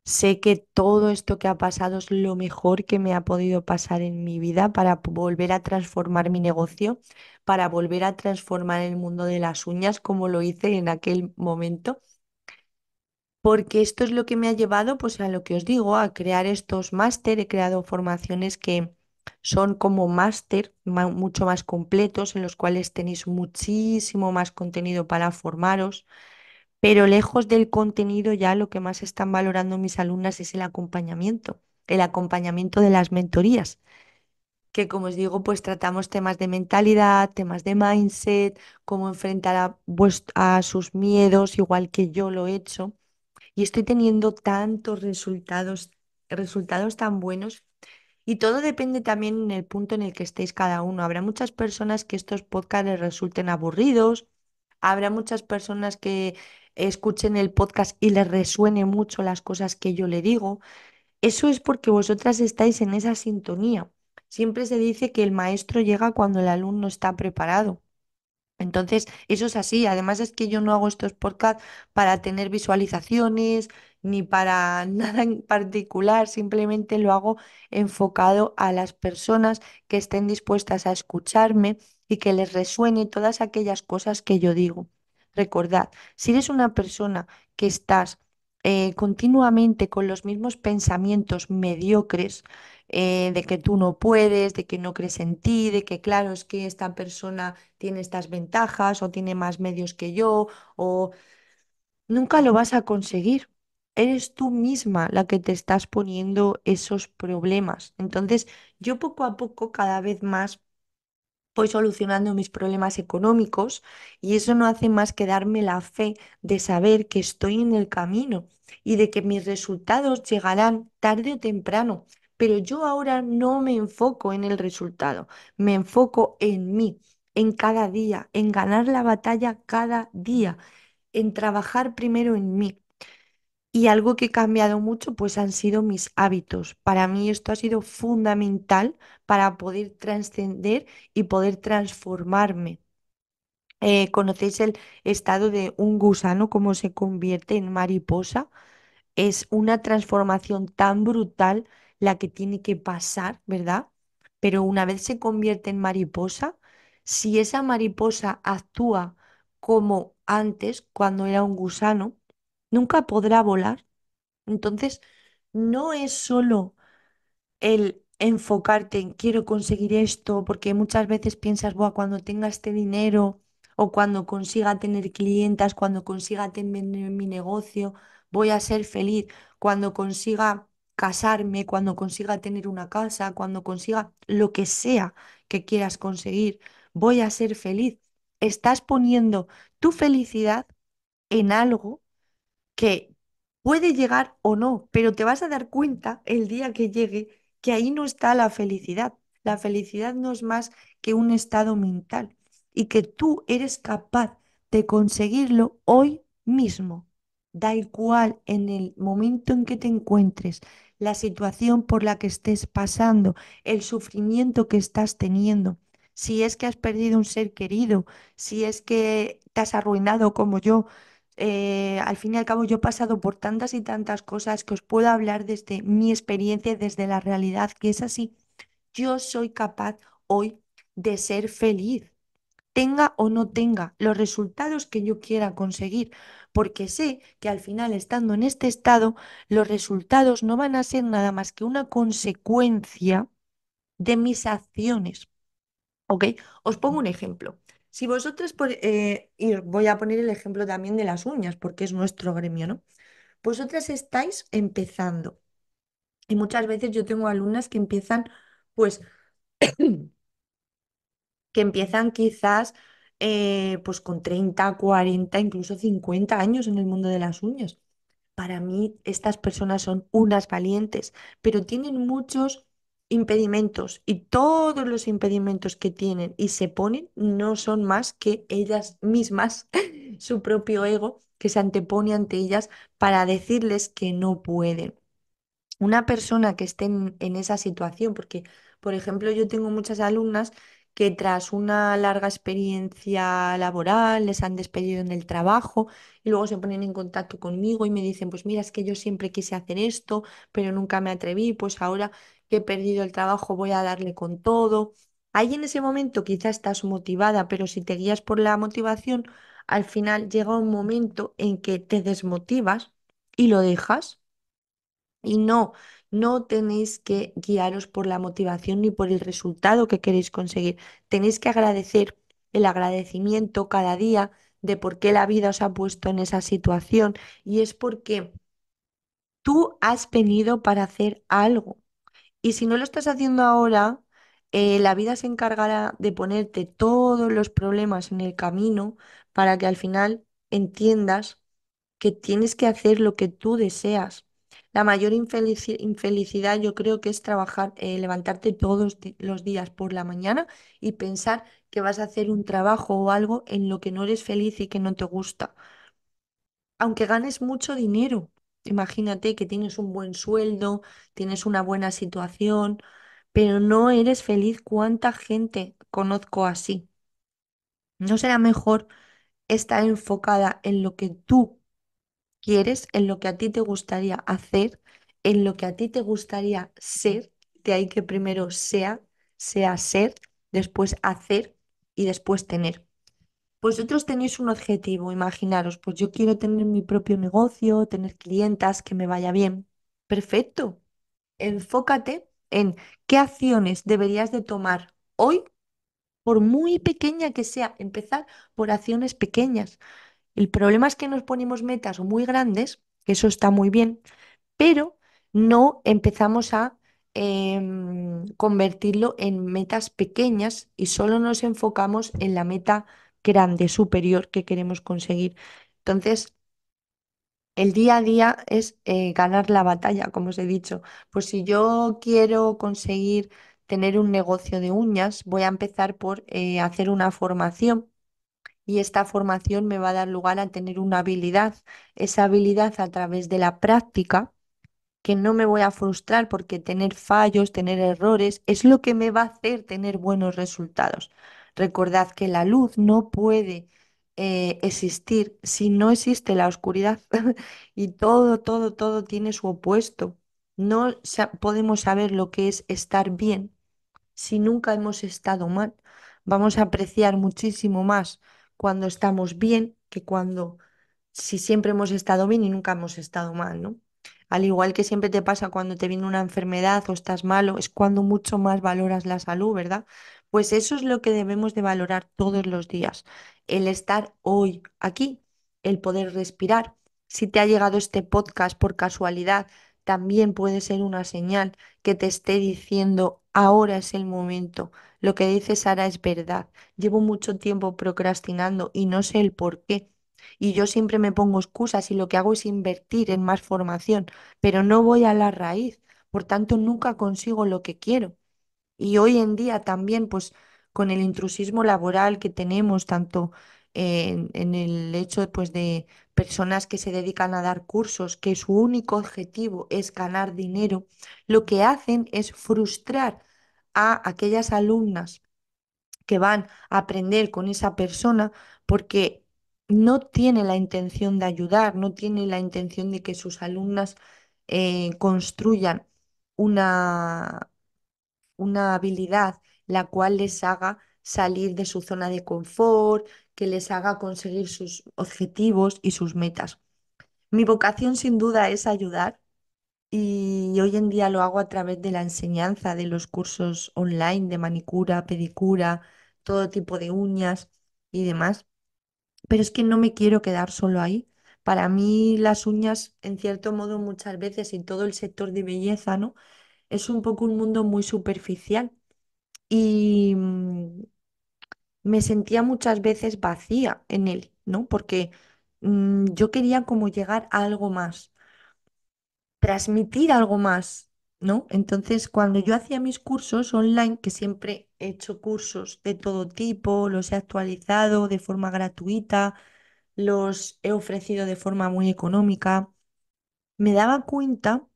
sé que todo esto que ha pasado es lo mejor que me ha podido pasar en mi vida para volver a transformar mi negocio, para volver a transformar el mundo de las uñas como lo hice en aquel momento, porque esto es lo que me ha llevado, pues a lo que os digo, a crear estos máster. He creado formaciones que son como máster, mucho más completos, en los cuales tenéis muchísimo más contenido para formaros. Pero lejos del contenido, ya lo que más están valorando mis alumnas es el acompañamiento de las mentorías, que como os digo, pues tratamos temas de mentalidad, temas de mindset, cómo enfrentar a sus miedos, igual que yo lo he hecho. y estoy teniendo tantos resultados tan buenos. Y todo depende también en el punto en el que estéis cada uno. Habrá muchas personas que estos podcasts les resulten aburridos, habrá muchas personas que escuchen el podcast y les resuene mucho las cosas que yo le digo. Eso es porque vosotras estáis en esa sintonía. Siempre se dice que el maestro llega cuando el alumno está preparado. Entonces, eso es así. Además es que yo no hago estos podcasts para tener visualizaciones ni para nada en particular. Simplemente lo hago enfocado a las personas que estén dispuestas a escucharme y que les resuene todas aquellas cosas que yo digo. Recordad, si eres una persona que estás continuamente con los mismos pensamientos mediocres, de que tú no puedes, de que no crees en ti, de que claro, es que esta persona tiene estas ventajas o tiene más medios que yo, o nunca lo vas a conseguir. Eres tú misma la que te estás poniendo esos problemas. Entonces, yo poco a poco, cada vez más, voy solucionando mis problemas económicos y eso no hace más que darme la fe de saber que estoy en el camino y de que mis resultados llegarán tarde o temprano. Pero yo ahora no me enfoco en el resultado, me enfoco en mí, en cada día, en ganar la batalla cada día, en trabajar primero en mí. Y algo que he cambiado mucho, pues han sido mis hábitos. Para mí esto ha sido fundamental para poder trascender y poder transformarme. ¿Conocéis el estado de un gusano, cómo se convierte en mariposa? Es una transformación tan brutal la que tiene que pasar, ¿verdad? Pero una vez se convierte en mariposa, si esa mariposa actúa como antes, cuando era un gusano, nunca podrá volar. Entonces, no es solo el enfocarte en quiero conseguir esto, porque muchas veces piensas, "Buah, cuando tenga este dinero o cuando consiga tener clientas, cuando consiga tener mi negocio, voy a ser feliz, cuando consiga casarme, cuando consiga tener una casa, cuando consiga lo que sea que quieras conseguir, voy a ser feliz." Estás poniendo tu felicidad en algo que puede llegar o no, pero te vas a dar cuenta el día que llegue que ahí no está la felicidad. La felicidad no es más que un estado mental y que tú eres capaz de conseguirlo hoy mismo. Da igual en el momento en que te encuentres, la situación por la que estés pasando, el sufrimiento que estás teniendo. Si es que has perdido un ser querido, si es que te has arruinado como yo, al fin y al cabo yo he pasado por tantas y tantas cosas que os puedo hablar desde mi experiencia, desde la realidad, que es así. Yo soy capaz hoy de ser feliz, tenga o no tenga los resultados que yo quiera conseguir, porque sé que al final, estando en este estado, los resultados no van a ser nada más que una consecuencia de mis acciones. ¿Ok? Os pongo un ejemplo. Si vosotros, y voy a poner el ejemplo también de las uñas, porque es nuestro gremio, ¿no? Vosotras estáis empezando y muchas veces yo tengo alumnas que empiezan, pues, que empiezan quizás pues con 30, 40, incluso 50 años en el mundo de las uñas. Para mí, estas personas son unas valientes, pero tienen muchos impedimentos y todos los impedimentos que tienen y se ponen no son más que ellas mismas, su propio ego que se antepone ante ellas para decirles que no pueden. Una persona que esté en esa situación, porque, por ejemplo, yo tengo muchas alumnas que tras una larga experiencia laboral les han despedido en el trabajo y luego se ponen en contacto conmigo y me dicen, pues mira, es que yo siempre quise hacer esto, pero nunca me atreví, pues ahora que he perdido el trabajo voy a darle con todo. Ahí en ese momento quizás estás motivada, pero si te guías por la motivación, al final llega un momento en que te desmotivas y lo dejas. Y no, no tenéis que guiaros por la motivación ni por el resultado que queréis conseguir. Tenéis que agradecer el agradecimiento cada día de por qué la vida os ha puesto en esa situación. Y es porque tú has venido para hacer algo. Y si no lo estás haciendo ahora, la vida se encargará de ponerte todos los problemas en el camino para que al final entiendas que tienes que hacer lo que tú deseas. La mayor infelicidad yo creo que es trabajar, levantarte todos los días por la mañana y pensar que vas a hacer un trabajo o algo en lo que no eres feliz y que no te gusta. Aunque ganes mucho dinero, imagínate que tienes un buen sueldo, tienes una buena situación, pero no eres feliz. ¿Cuánta gente conozco así? ¿No será mejor estar enfocada en lo que tú quieres, en lo que a ti te gustaría hacer, en lo que a ti te gustaría ser? De ahí que primero sea ser, después hacer y después tener. Vosotros tenéis un objetivo, imaginaros, pues yo quiero tener mi propio negocio, tener clientas, que me vaya bien. Perfecto. Enfócate en qué acciones deberías de tomar hoy, por muy pequeña que sea, empezar por acciones pequeñas. El problema es que nos ponemos metas muy grandes, que eso está muy bien, pero no empezamos a convertirlo en metas pequeñas y solo nos enfocamos en la meta grande, superior que queremos conseguir. Entonces, el día a día es ganar la batalla, como os he dicho. Pues si yo quiero conseguir tener un negocio de uñas, voy a empezar por hacer una formación y esta formación me va a dar lugar a tener una habilidad. Esa habilidad a través de la práctica, que no me voy a frustrar porque tener fallos, tener errores, es lo que me va a hacer tener buenos resultados. Recordad que la luz no puede existir si no existe la oscuridad y todo tiene su opuesto. No podemos saber lo que es estar bien si nunca hemos estado mal. Vamos a apreciar muchísimo más cuando estamos bien que cuando si siempre hemos estado bien y nunca hemos estado mal, ¿no? Al igual que siempre te pasa cuando te viene una enfermedad o estás malo, es cuando mucho más valoras la salud, ¿verdad? Pues eso es lo que debemos de valorar todos los días, el estar hoy aquí, el poder respirar. Si te ha llegado este podcast por casualidad, también puede ser una señal que te esté diciendo, ahora es el momento. Lo que dice Sara es verdad. Llevo mucho tiempo procrastinando y no sé el por qué. Y yo siempre me pongo excusas y lo que hago es invertir en más formación, pero no voy a la raíz. Por tanto, nunca consigo lo que quiero. Y hoy en día también, pues con el intrusismo laboral que tenemos, tanto en el hecho pues, de personas que se dedican a dar cursos, que su único objetivo es ganar dinero, lo que hacen es frustrar a aquellas alumnas que van a aprender con esa persona porque no tiene la intención de ayudar, no tiene la intención de que sus alumnas construyan una una habilidad la cual les haga salir de su zona de confort, que les haga conseguir sus objetivos y sus metas. Mi vocación sin duda es ayudar y hoy en día lo hago a través de la enseñanza, de los cursos online de manicura, pedicura, todo tipo de uñas y demás. Pero es que no me quiero quedar solo ahí. Para mí las uñas, en cierto modo, muchas veces y todo el sector de belleza, ¿no? Es un poco un mundo muy superficial y me sentía muchas veces vacía en él, ¿no? Porque yo quería como llegar a algo más, transmitir algo más, ¿no? Entonces, cuando yo hacía mis cursos online, que siempre he hecho cursos de todo tipo, los he actualizado de forma gratuita, los he ofrecido de forma muy económica, me daba cuenta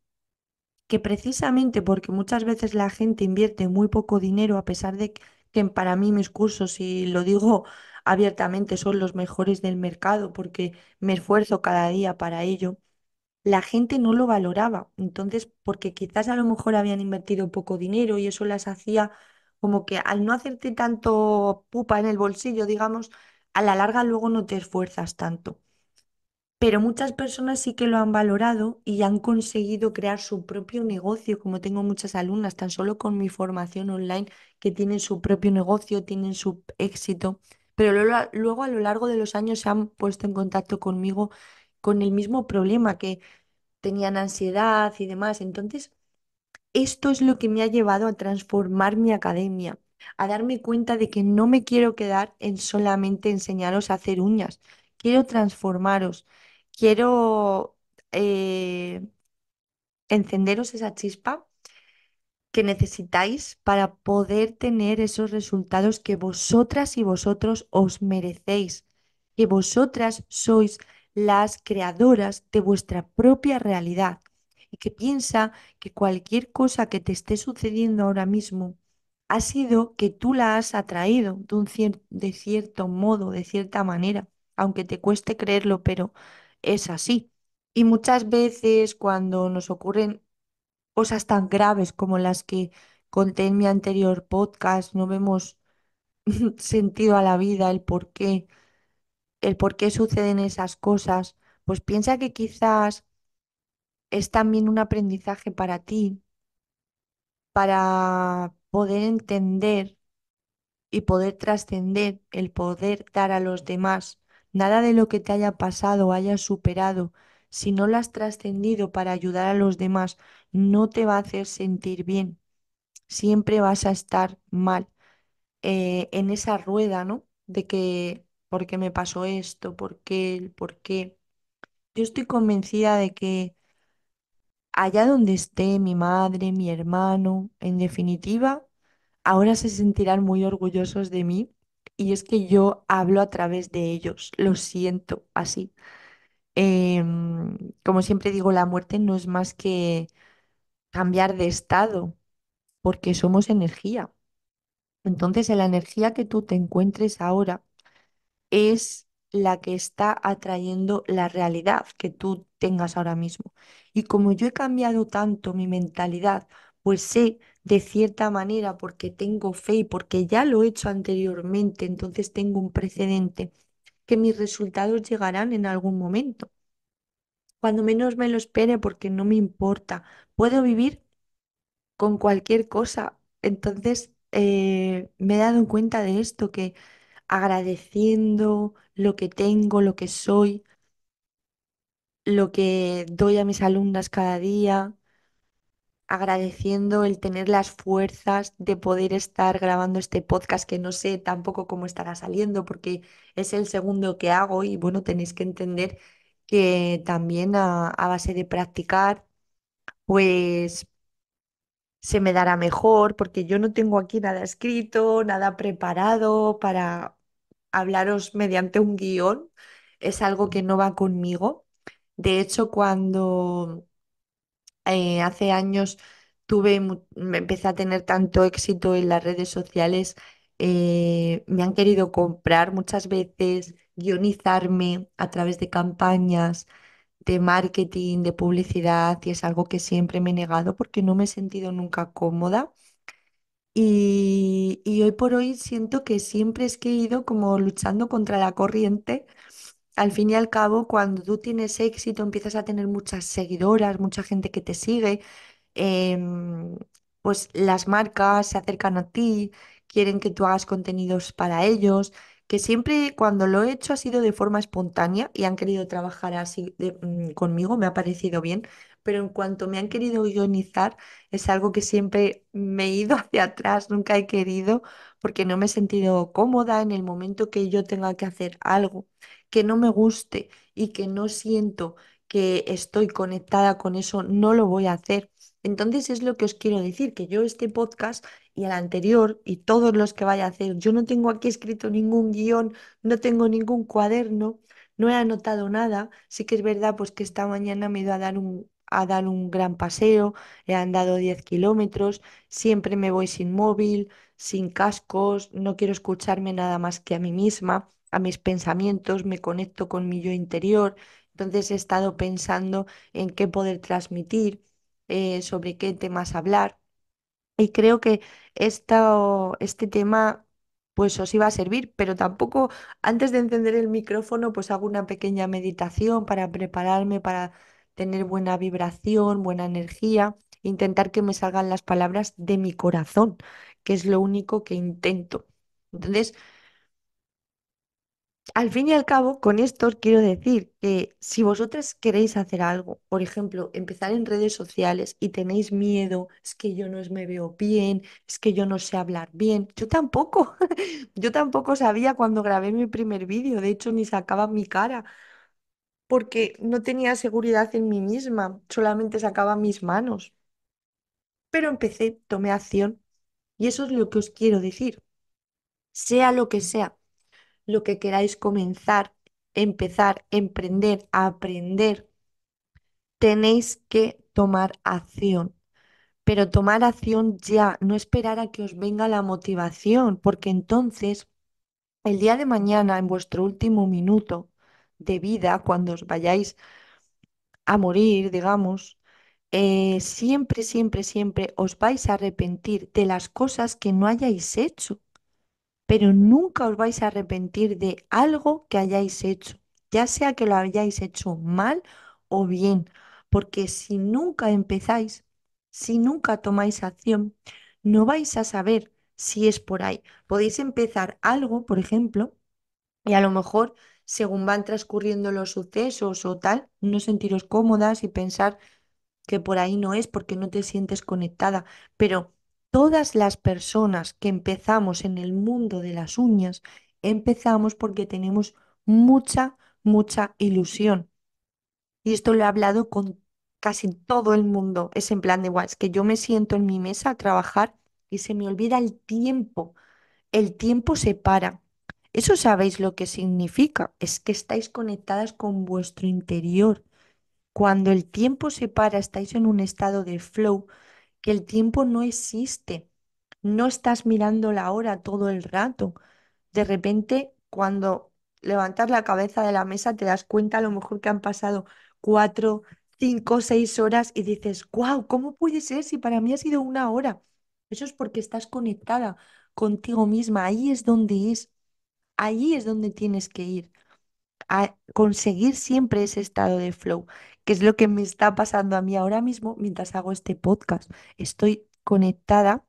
que precisamente porque muchas veces la gente invierte muy poco dinero, a pesar de que para mí mis cursos, y lo digo abiertamente, son los mejores del mercado porque me esfuerzo cada día para ello, la gente no lo valoraba. Entonces, porque quizás a lo mejor habían invertido poco dinero y eso las hacía como que al no hacerte tanto pupa en el bolsillo, digamos, a la larga luego no te esfuerzas tanto. Pero muchas personas sí que lo han valorado y han conseguido crear su propio negocio, como tengo muchas alumnas, tan solo con mi formación online, que tienen su propio negocio, tienen su éxito, pero luego a lo largo de los años se han puesto en contacto conmigo con el mismo problema, que tenían ansiedad y demás. Entonces, esto es lo que me ha llevado a transformar mi academia, a darme cuenta de que no me quiero quedar en solamente enseñaros a hacer uñas, quiero transformaros. quiero eh, encenderos esa chispa que necesitáis para poder tener esos resultados que vosotras y vosotros os merecéis, que vosotras sois las creadoras de vuestra propia realidad y que piensa que cualquier cosa que te esté sucediendo ahora mismo ha sido que tú la has atraído de cierto modo, de cierta manera, aunque te cueste creerlo, pero es así. Y muchas veces cuando nos ocurren cosas tan graves como las que conté en mi anterior podcast, no vemos sentido a la vida, el por qué suceden esas cosas, pues piensa que quizás es también un aprendizaje para ti, para poder entender y poder trascender, el poder dar a los demás. Nada de lo que te haya pasado o hayas superado, si no lo has trascendido para ayudar a los demás, no te va a hacer sentir bien. Siempre vas a estar mal en esa rueda, ¿no? De que, ¿por qué me pasó esto? ¿Por qué? ¿Por qué? Yo estoy convencida de que allá donde esté mi madre, mi hermano, en definitiva, ahora se sentirán muy orgullosos de mí. Y es que yo hablo a través de ellos, lo siento así. Como siempre digo, la muerte no es más que cambiar de estado, porque somos energía. Entonces, en la energía que tú te encuentres ahora es la que está atrayendo la realidad que tú tengas ahora mismo. Y como yo he cambiado tanto mi mentalidad, pues sé de cierta manera, porque tengo fe y porque ya lo he hecho anteriormente, entonces tengo un precedente, que mis resultados llegarán en algún momento. Cuando menos me lo espere, porque no me importa. Puedo vivir con cualquier cosa. Entonces, me he dado cuenta de esto, que agradeciendo lo que tengo, lo que soy, lo que doy a mis alumnas cada día, agradeciendo el tener las fuerzas de poder estar grabando este podcast que no sé tampoco cómo estará saliendo porque es el segundo que hago y bueno, tenéis que entender que también a base de practicar, pues se me dará mejor porque yo no tengo aquí nada escrito, nada preparado para hablaros mediante un guión. Es algo que no va conmigo. De hecho, cuando hace años me empecé a tener tanto éxito en las redes sociales, me han querido comprar muchas veces, guionizarme a través de campañas de marketing, de publicidad, y es algo que siempre me he negado porque no me he sentido nunca cómoda. Y hoy por hoy siento que siempre es que he ido como luchando contra la corriente. Al fin y al cabo, cuando tú tienes éxito, empiezas a tener muchas seguidoras, mucha gente que te sigue, em, pues las marcas se acercan a ti, quieren que tú hagas contenidos para ellos, que siempre cuando lo he hecho ha sido de forma espontánea y han querido trabajar así conmigo, me ha parecido bien, pero en cuanto me han querido ionizar, es algo que siempre me he ido hacia atrás, nunca he querido, porque no me he sentido cómoda en el momento que yo tenga que hacer algo que no me guste y que no siento que estoy conectada con eso, no lo voy a hacer. Entonces es lo que os quiero decir, que yo este podcast y el anterior y todos los que vaya a hacer, yo no tengo aquí escrito ningún guión, no tengo ningún cuaderno, no he anotado nada. Sí que es verdad pues que esta mañana me he ido a dar un gran paseo, he andado 10 kilómetros, siempre me voy sin móvil, sin cascos, no quiero escucharme nada más que a mí misma, a mis pensamientos, me conecto con mi yo interior. Entonces he estado pensando en qué poder transmitir, sobre qué temas hablar. Y creo que este tema pues os iba a servir, pero tampoco antes de encender el micrófono pues hago una pequeña meditación para prepararme, para tener buena vibración, buena energía, intentar que me salgan las palabras de mi corazón, que es lo único que intento. Entonces, al fin y al cabo, con esto os quiero decir que si vosotras queréis hacer algo, por ejemplo, empezar en redes sociales y tenéis miedo, es que yo no me veo bien, es que yo no sé hablar bien, yo tampoco, yo tampoco sabía cuando grabé mi primer vídeo, de hecho ni sacaba mi cara, porque no tenía seguridad en mí misma, solamente sacaba mis manos. Pero empecé, tomé acción y eso es lo que os quiero decir. Sea lo que sea, lo que queráis comenzar, empezar, emprender, aprender, tenéis que tomar acción. Pero tomar acción ya, no esperar a que os venga la motivación, porque entonces el día de mañana, en vuestro último minuto de vida, cuando os vayáis a morir, digamos, siempre, siempre, siempre os vais a arrepentir de las cosas que no hayáis hecho, pero nunca os vais a arrepentir de algo que hayáis hecho, ya sea que lo hayáis hecho mal o bien, porque si nunca empezáis, si nunca tomáis acción, no vais a saber si es por ahí. Podéis empezar algo, por ejemplo, y a lo mejor, según van transcurriendo los sucesos o tal, no sentiros cómodas y pensar que por ahí no es porque no te sientes conectada, pero todas las personas que empezamos en el mundo de las uñas, empezamos porque tenemos mucha, mucha ilusión. Y esto lo he hablado con casi todo el mundo. Es en plan de, "Guau, es que yo me siento en mi mesa a trabajar y se me olvida el tiempo. El tiempo se para. ¿Eso sabéis lo que significa? Es que estáis conectadas con vuestro interior. Cuando el tiempo se para, estáis en un estado de flow, que el tiempo no existe. No estás mirando la hora todo el rato. De repente, cuando levantas la cabeza de la mesa, te das cuenta a lo mejor que han pasado 4, 5, 6 horas y dices, wow, ¿cómo puede ser si para mí ha sido una hora? Eso es porque estás conectada contigo misma. Ahí es donde es. Ahí es donde tienes que ir a conseguir siempre ese estado de flow, que es lo que me está pasando a mí ahora mismo mientras hago este podcast. Estoy conectada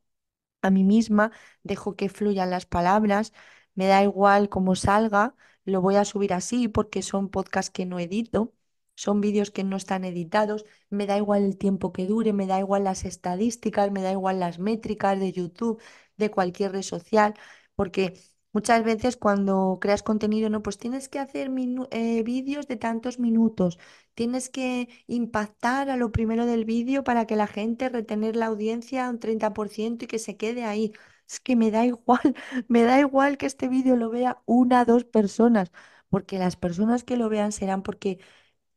a mí misma, dejo que fluyan las palabras, me da igual cómo salga, lo voy a subir así porque son podcasts que no edito, son vídeos que no están editados, me da igual el tiempo que dure, me da igual las estadísticas, me da igual las métricas de YouTube, de cualquier red social, porque muchas veces cuando creas contenido, no, pues tienes que hacer vídeos de tantos minutos. Tienes que impactar a lo primero del vídeo para que la gente retener la audiencia un 30% y que se quede ahí. Es que me da igual, me da igual que este vídeo lo vea 1, 2 personas, porque las personas que lo vean serán porque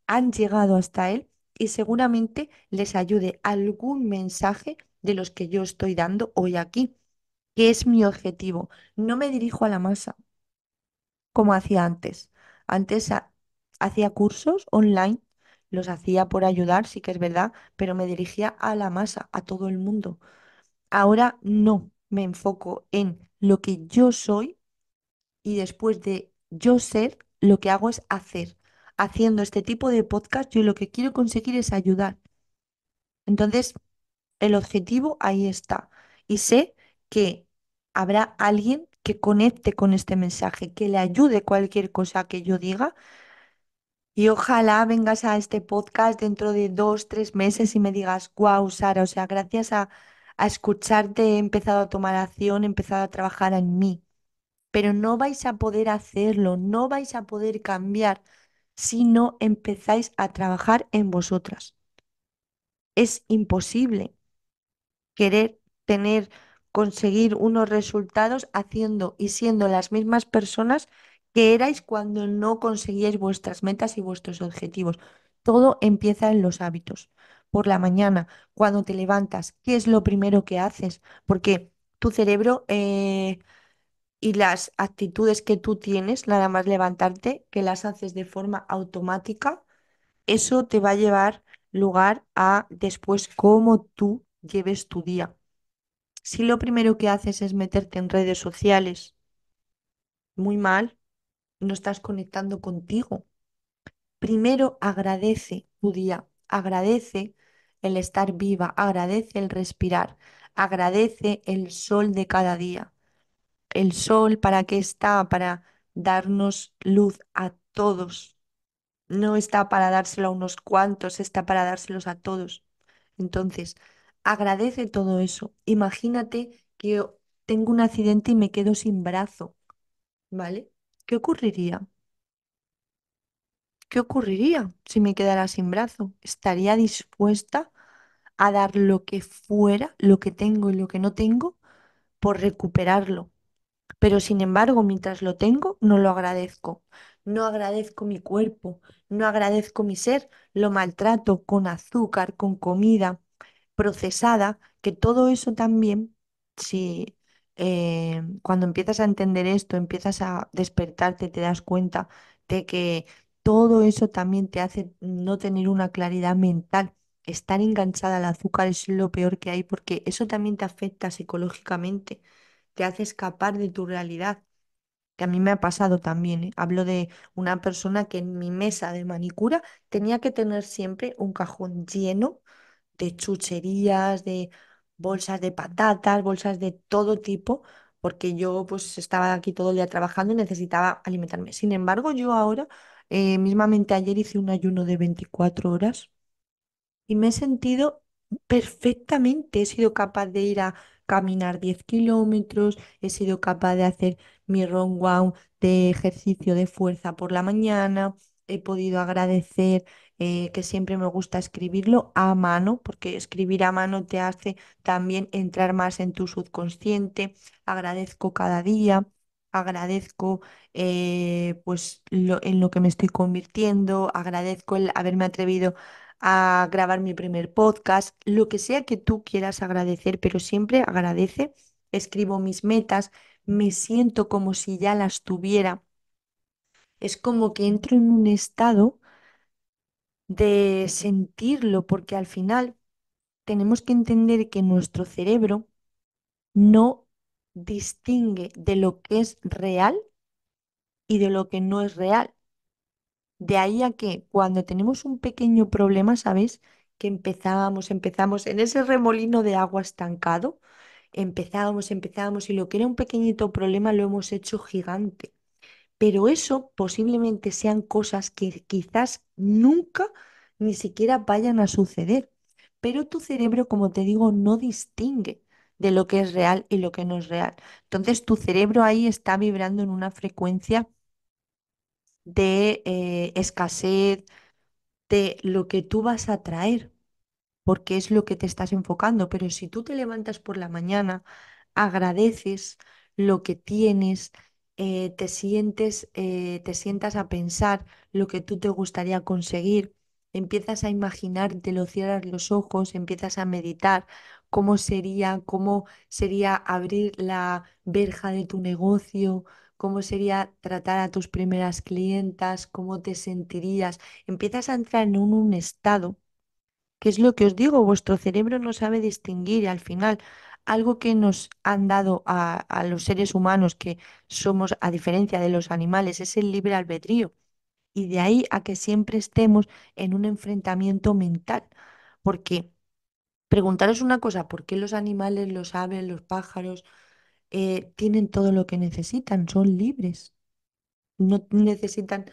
han llegado hasta él y seguramente les ayude algún mensaje de los que yo estoy dando hoy aquí, que es mi objetivo. No me dirijo a la masa como hacía antes. Antes hacía cursos online, los hacía por ayudar, sí que es verdad, pero me dirigía a la masa, a todo el mundo. Ahora no, me enfoco en lo que yo soy y después de yo ser, lo que hago es hacer. Haciendo este tipo de podcast, yo lo que quiero conseguir es ayudar. Entonces, el objetivo ahí está. Y sé que habrá alguien que conecte con este mensaje, que le ayude cualquier cosa que yo diga. Y ojalá vengas a este podcast dentro de 2, 3 meses y me digas, wow, Sara, o sea, gracias a escucharte he empezado a tomar acción, he empezado a trabajar en mí. Pero no vais a poder hacerlo, no vais a poder cambiar si no empezáis a trabajar en vosotras. Es imposible querer tener, conseguir unos resultados haciendo y siendo las mismas personas que erais cuando no conseguíais vuestras metas y vuestros objetivos. Todo empieza en los hábitos. Por la mañana, cuando te levantas, ¿qué es lo primero que haces? Porque tu cerebro y las actitudes que tú tienes, nada más levantarte, que las haces de forma automática, eso te va a llevar lugar a después cómo tú lleves tu día. Si lo primero que haces es meterte en redes sociales, muy mal, no estás conectando contigo. Primero agradece tu día, agradece el estar viva, agradece el respirar, agradece el sol de cada día. El sol, ¿para qué está? Para darnos luz a todos. No está para dárselo a unos cuantos, está para dárselos a todos. Entonces, agradece todo eso. Imagínate que tengo un accidente y me quedo sin brazo, ¿vale? ¿Qué ocurriría? ¿Qué ocurriría si me quedara sin brazo? ¿Estaría dispuesta a dar lo que fuera, lo que tengo y lo que no tengo, por recuperarlo? Pero sin embargo, mientras lo tengo, no lo agradezco. No agradezco mi cuerpo, no agradezco mi ser, lo maltrato con azúcar, con comida procesada, que todo eso también, si cuando empiezas a entender esto, empiezas a despertarte, te das cuenta de que todo eso también te hace no tener una claridad mental. Estar enganchada al azúcar es lo peor que hay porque eso también te afecta psicológicamente, te hace escapar de tu realidad, que a mí me ha pasado también, ¿eh? Hablo de una persona que en mi mesa de manicura tenía que tener siempre un cajón lleno de chucherías, de bolsas de patatas, bolsas de todo tipo, porque yo pues estaba aquí todo el día trabajando y necesitaba alimentarme. Sin embargo, yo ahora, mismamente ayer hice un ayuno de 24 horas y me he sentido perfectamente. He sido capaz de ir a caminar 10 kilómetros, he sido capaz de hacer mi run wow de ejercicio de fuerza por la mañana, he podido agradecer, que siempre me gusta escribirlo a mano, porque escribir a mano te hace también entrar más en tu subconsciente. Agradezco cada día. Agradezco, pues en lo que me estoy convirtiendo, agradezco el haberme atrevido a grabar mi primer podcast, lo que sea que tú quieras agradecer, pero siempre agradece. Escribo mis metas, me siento como si ya las tuviera. Es como que entro en un estado de sentirlo, porque al final tenemos que entender que nuestro cerebro no distingue de lo que es real y de lo que no es real. De ahí a que cuando tenemos un pequeño problema, ¿sabes? Que empezamos en ese remolino de agua estancado, empezamos y lo que era un pequeñito problema lo hemos hecho gigante. Pero eso posiblemente sean cosas que quizás nunca ni siquiera vayan a suceder. Pero tu cerebro, como te digo, no distingue de lo que es real y lo que no es real. Entonces tu cerebro ahí está vibrando en una frecuencia de escasez, de lo que tú vas a traer, porque es lo que te estás enfocando. Pero si tú te levantas por la mañana, agradeces lo que tienes, te sientas a pensar lo que tú te gustaría conseguir, empiezas a imaginártelo, cierras los ojos, empiezas a meditar cómo sería abrir la verja de tu negocio. ¿Cómo sería tratar a tus primeras clientas? ¿Cómo te sentirías? Empiezas a entrar en un estado, que es lo que os digo, vuestro cerebro no sabe distinguir y al final algo que nos han dado a los seres humanos, que somos, a diferencia de los animales, es el libre albedrío. Y de ahí a que siempre estemos en un enfrentamiento mental. Porque preguntaros una cosa, ¿por qué los animales, los aves, los pájaros, tienen todo lo que necesitan? Son libres. No necesitan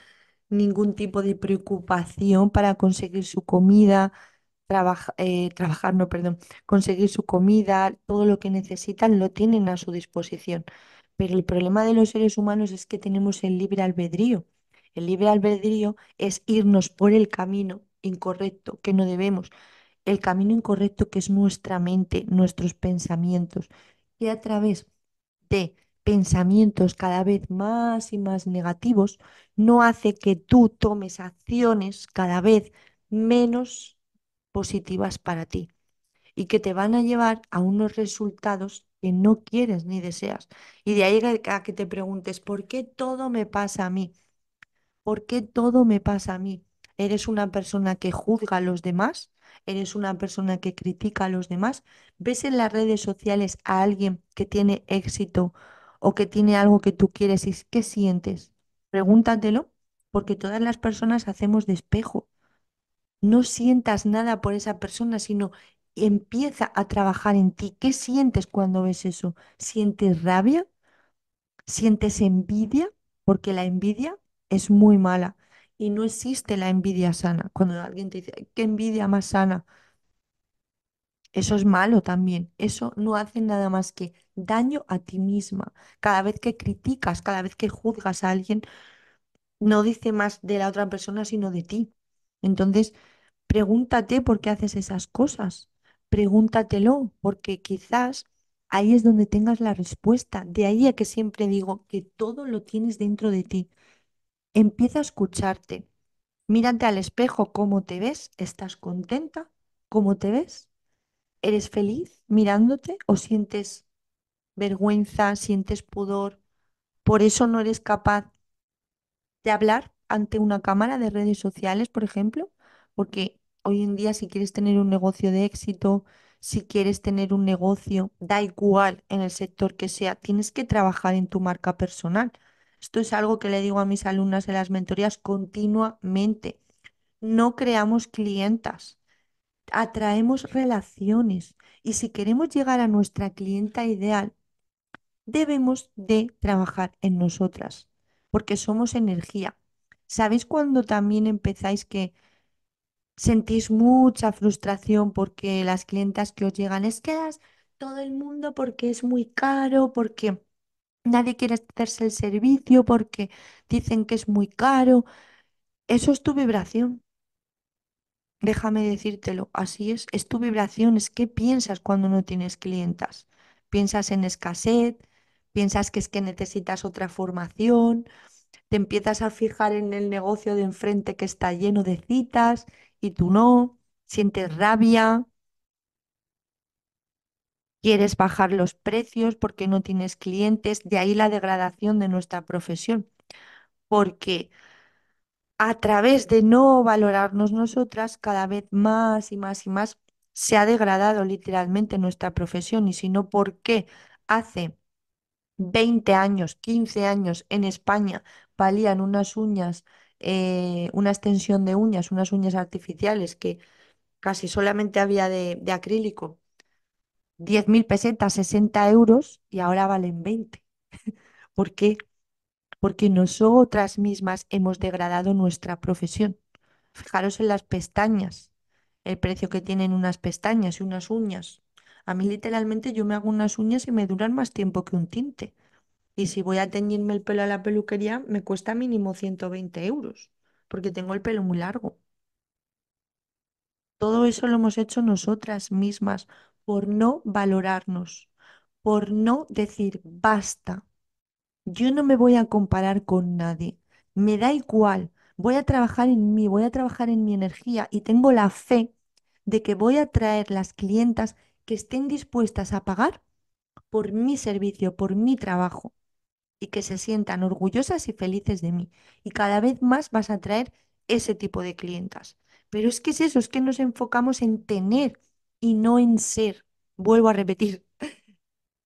ningún tipo de preocupación para conseguir su comida, trabajar, no, perdón, conseguir su comida, todo lo que necesitan lo tienen a su disposición. Pero el problema de los seres humanos es que tenemos el libre albedrío. El libre albedrío es irnos por el camino incorrecto, que no debemos. El camino incorrecto que es nuestra mente, nuestros pensamientos. Y a través de pensamientos cada vez más y más negativos, no hace que tú tomes acciones cada vez menos positivas para ti y que te van a llevar a unos resultados que no quieres ni deseas. Y de ahí a que te preguntes, ¿por qué todo me pasa a mí? ¿Por qué todo me pasa a mí? ¿Eres una persona que juzga a los demás? ¿Eres una persona que critica a los demás? ¿Ves en las redes sociales a alguien que tiene éxito o que tiene algo que tú quieres y qué sientes? Pregúntatelo, porque todas las personas hacemos de espejo. No sientas nada por esa persona, sino empieza a trabajar en ti. ¿Qué sientes cuando ves eso? ¿Sientes rabia? ¿Sientes envidia? Porque la envidia es muy mala y no existe la envidia sana. Cuando alguien te dice, "Ay, qué envidia más sana", eso es malo también. Eso no hace nada más que daño a ti misma. Cada vez que criticas, cada vez que juzgas a alguien, no dice más de la otra persona, sino de ti. Entonces, pregúntate por qué haces esas cosas. Pregúntatelo, porque quizás ahí es donde tengas la respuesta. De ahí a que siempre digo que todo lo tienes dentro de ti. Empieza a escucharte. Mírate al espejo, ¿cómo te ves? ¿Estás contenta? ¿Cómo te ves? ¿Eres feliz mirándote o sientes vergüenza, sientes pudor? Por eso no eres capaz de hablar ante una cámara de redes sociales, por ejemplo, porque hoy en día si quieres tener un negocio de éxito, si quieres tener un negocio, da igual en el sector que sea, tienes que trabajar en tu marca personal. Esto es algo que le digo a mis alumnas en las mentorías continuamente. No creamos clientas, atraemos relaciones. Y si queremos llegar a nuestra clienta ideal, debemos de trabajar en nosotras, porque somos energía. ¿Sabéis cuando también empezáis que sentís mucha frustración porque las clientas que os llegan es que todo el mundo porque es muy caro, porque nadie quiere hacerse el servicio, porque dicen que es muy caro? Eso es tu vibración. Déjame decírtelo, así es tu vibración, es qué piensas cuando no tienes clientas. Piensas en escasez, piensas que es que necesitas otra formación, te empiezas a fijar en el negocio de enfrente que está lleno de citas y tú no, sientes rabia, quieres bajar los precios porque no tienes clientes, de ahí la degradación de nuestra profesión, porque a través de no valorarnos nosotras, cada vez más y más y más se ha degradado literalmente nuestra profesión. Y si no, ¿por qué hace 20 años, 15 años en España valían unas uñas, una extensión de uñas, unas uñas artificiales que casi solamente había de acrílico, 10.000 pesetas, 60 euros y ahora valen 20? ¿Por qué? Porque nosotras mismas hemos degradado nuestra profesión. Fijaros en las pestañas, el precio que tienen unas pestañas y unas uñas. A mí literalmente yo me hago unas uñas y me duran más tiempo que un tinte. Y si voy a teñirme el pelo a la peluquería, me cuesta mínimo 120 euros, porque tengo el pelo muy largo. Todo eso lo hemos hecho nosotras mismas por no valorarnos, por no decir basta. Yo no me voy a comparar con nadie. Me da igual. Voy a trabajar en mí, voy a trabajar en mi energía y tengo la fe de que voy a traer las clientas que estén dispuestas a pagar por mi servicio, por mi trabajo y que se sientan orgullosas y felices de mí. Y cada vez más vas a traer ese tipo de clientas. Pero es que es eso, es que nos enfocamos en tener y no en ser. Vuelvo a repetir.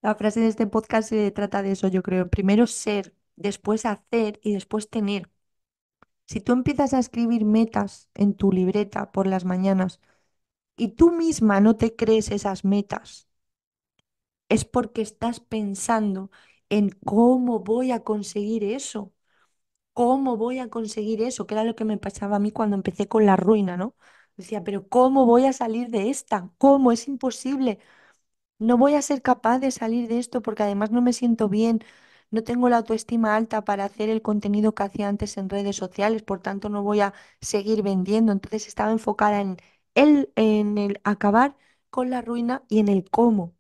La frase de este podcast se trata de eso, yo creo. Primero ser, después hacer y después tener. Si tú empiezas a escribir metas en tu libreta por las mañanas y tú misma no te crees esas metas, es porque estás pensando en cómo voy a conseguir eso, cómo voy a conseguir eso, que era lo que me pasaba a mí cuando empecé con la ruina, ¿no? Decía, pero ¿cómo voy a salir de esta? ¿Cómo? Es imposible. No voy a ser capaz de salir de esto porque además no me siento bien, no tengo la autoestima alta para hacer el contenido que hacía antes en redes sociales, por tanto no voy a seguir vendiendo. Entonces estaba enfocada en el acabar con la ruina y en el cómo.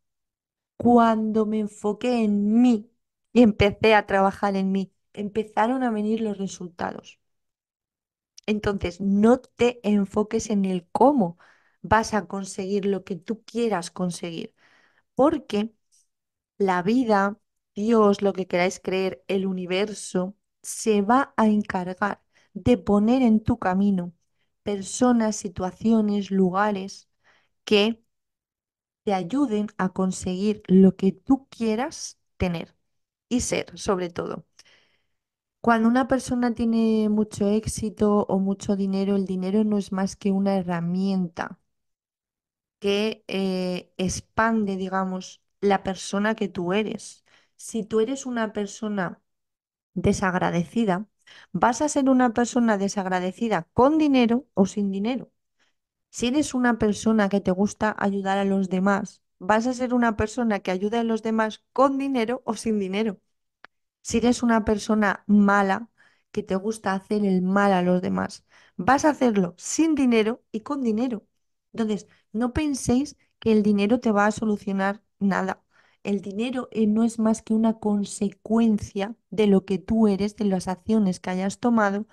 Cuando me enfoqué en mí y empecé a trabajar en mí, empezaron a venir los resultados. Entonces, no te enfoques en el cómo vas a conseguir lo que tú quieras conseguir, porque la vida, Dios, lo que queráis creer, el universo, se va a encargar de poner en tu camino personas, situaciones, lugares que te ayuden a conseguir lo que tú quieras tener y ser, sobre todo. Cuando una persona tiene mucho éxito o mucho dinero, el dinero no es más que una herramienta que expande, digamos, la persona que tú eres. Si tú eres una persona desagradecida, vas a ser una persona desagradecida con dinero o sin dinero. Si eres una persona que te gusta ayudar a los demás, vas a ser una persona que ayuda a los demás con dinero o sin dinero. Si eres una persona mala, que te gusta hacer el mal a los demás. Vas a hacerlo sin dinero y con dinero. Entonces, no penséis que el dinero te va a solucionar nada. El dinero no es más que una consecuencia de lo que tú eres, de las acciones que hayas tomado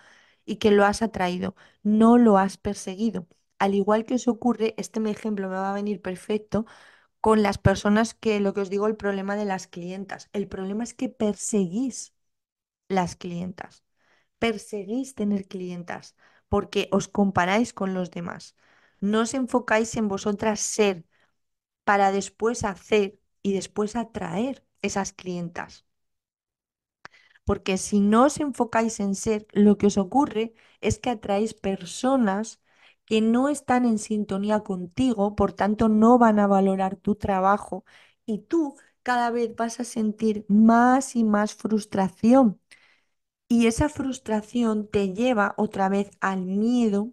y que lo has atraído. No lo has perseguido. Al igual que os ocurre, este ejemplo me va a venir perfecto con las personas que, lo que os digo, el problema de las clientas. El problema es que perseguís las clientas, perseguís tener clientas porque os comparáis con los demás. No os enfocáis en vosotras ser para después hacer y después atraer esas clientas. Porque si no os enfocáis en ser, lo que os ocurre es que atraéis personas que no están en sintonía contigo, por tanto no van a valorar tu trabajo y tú cada vez vas a sentir más y más frustración. Y esa frustración te lleva otra vez al miedo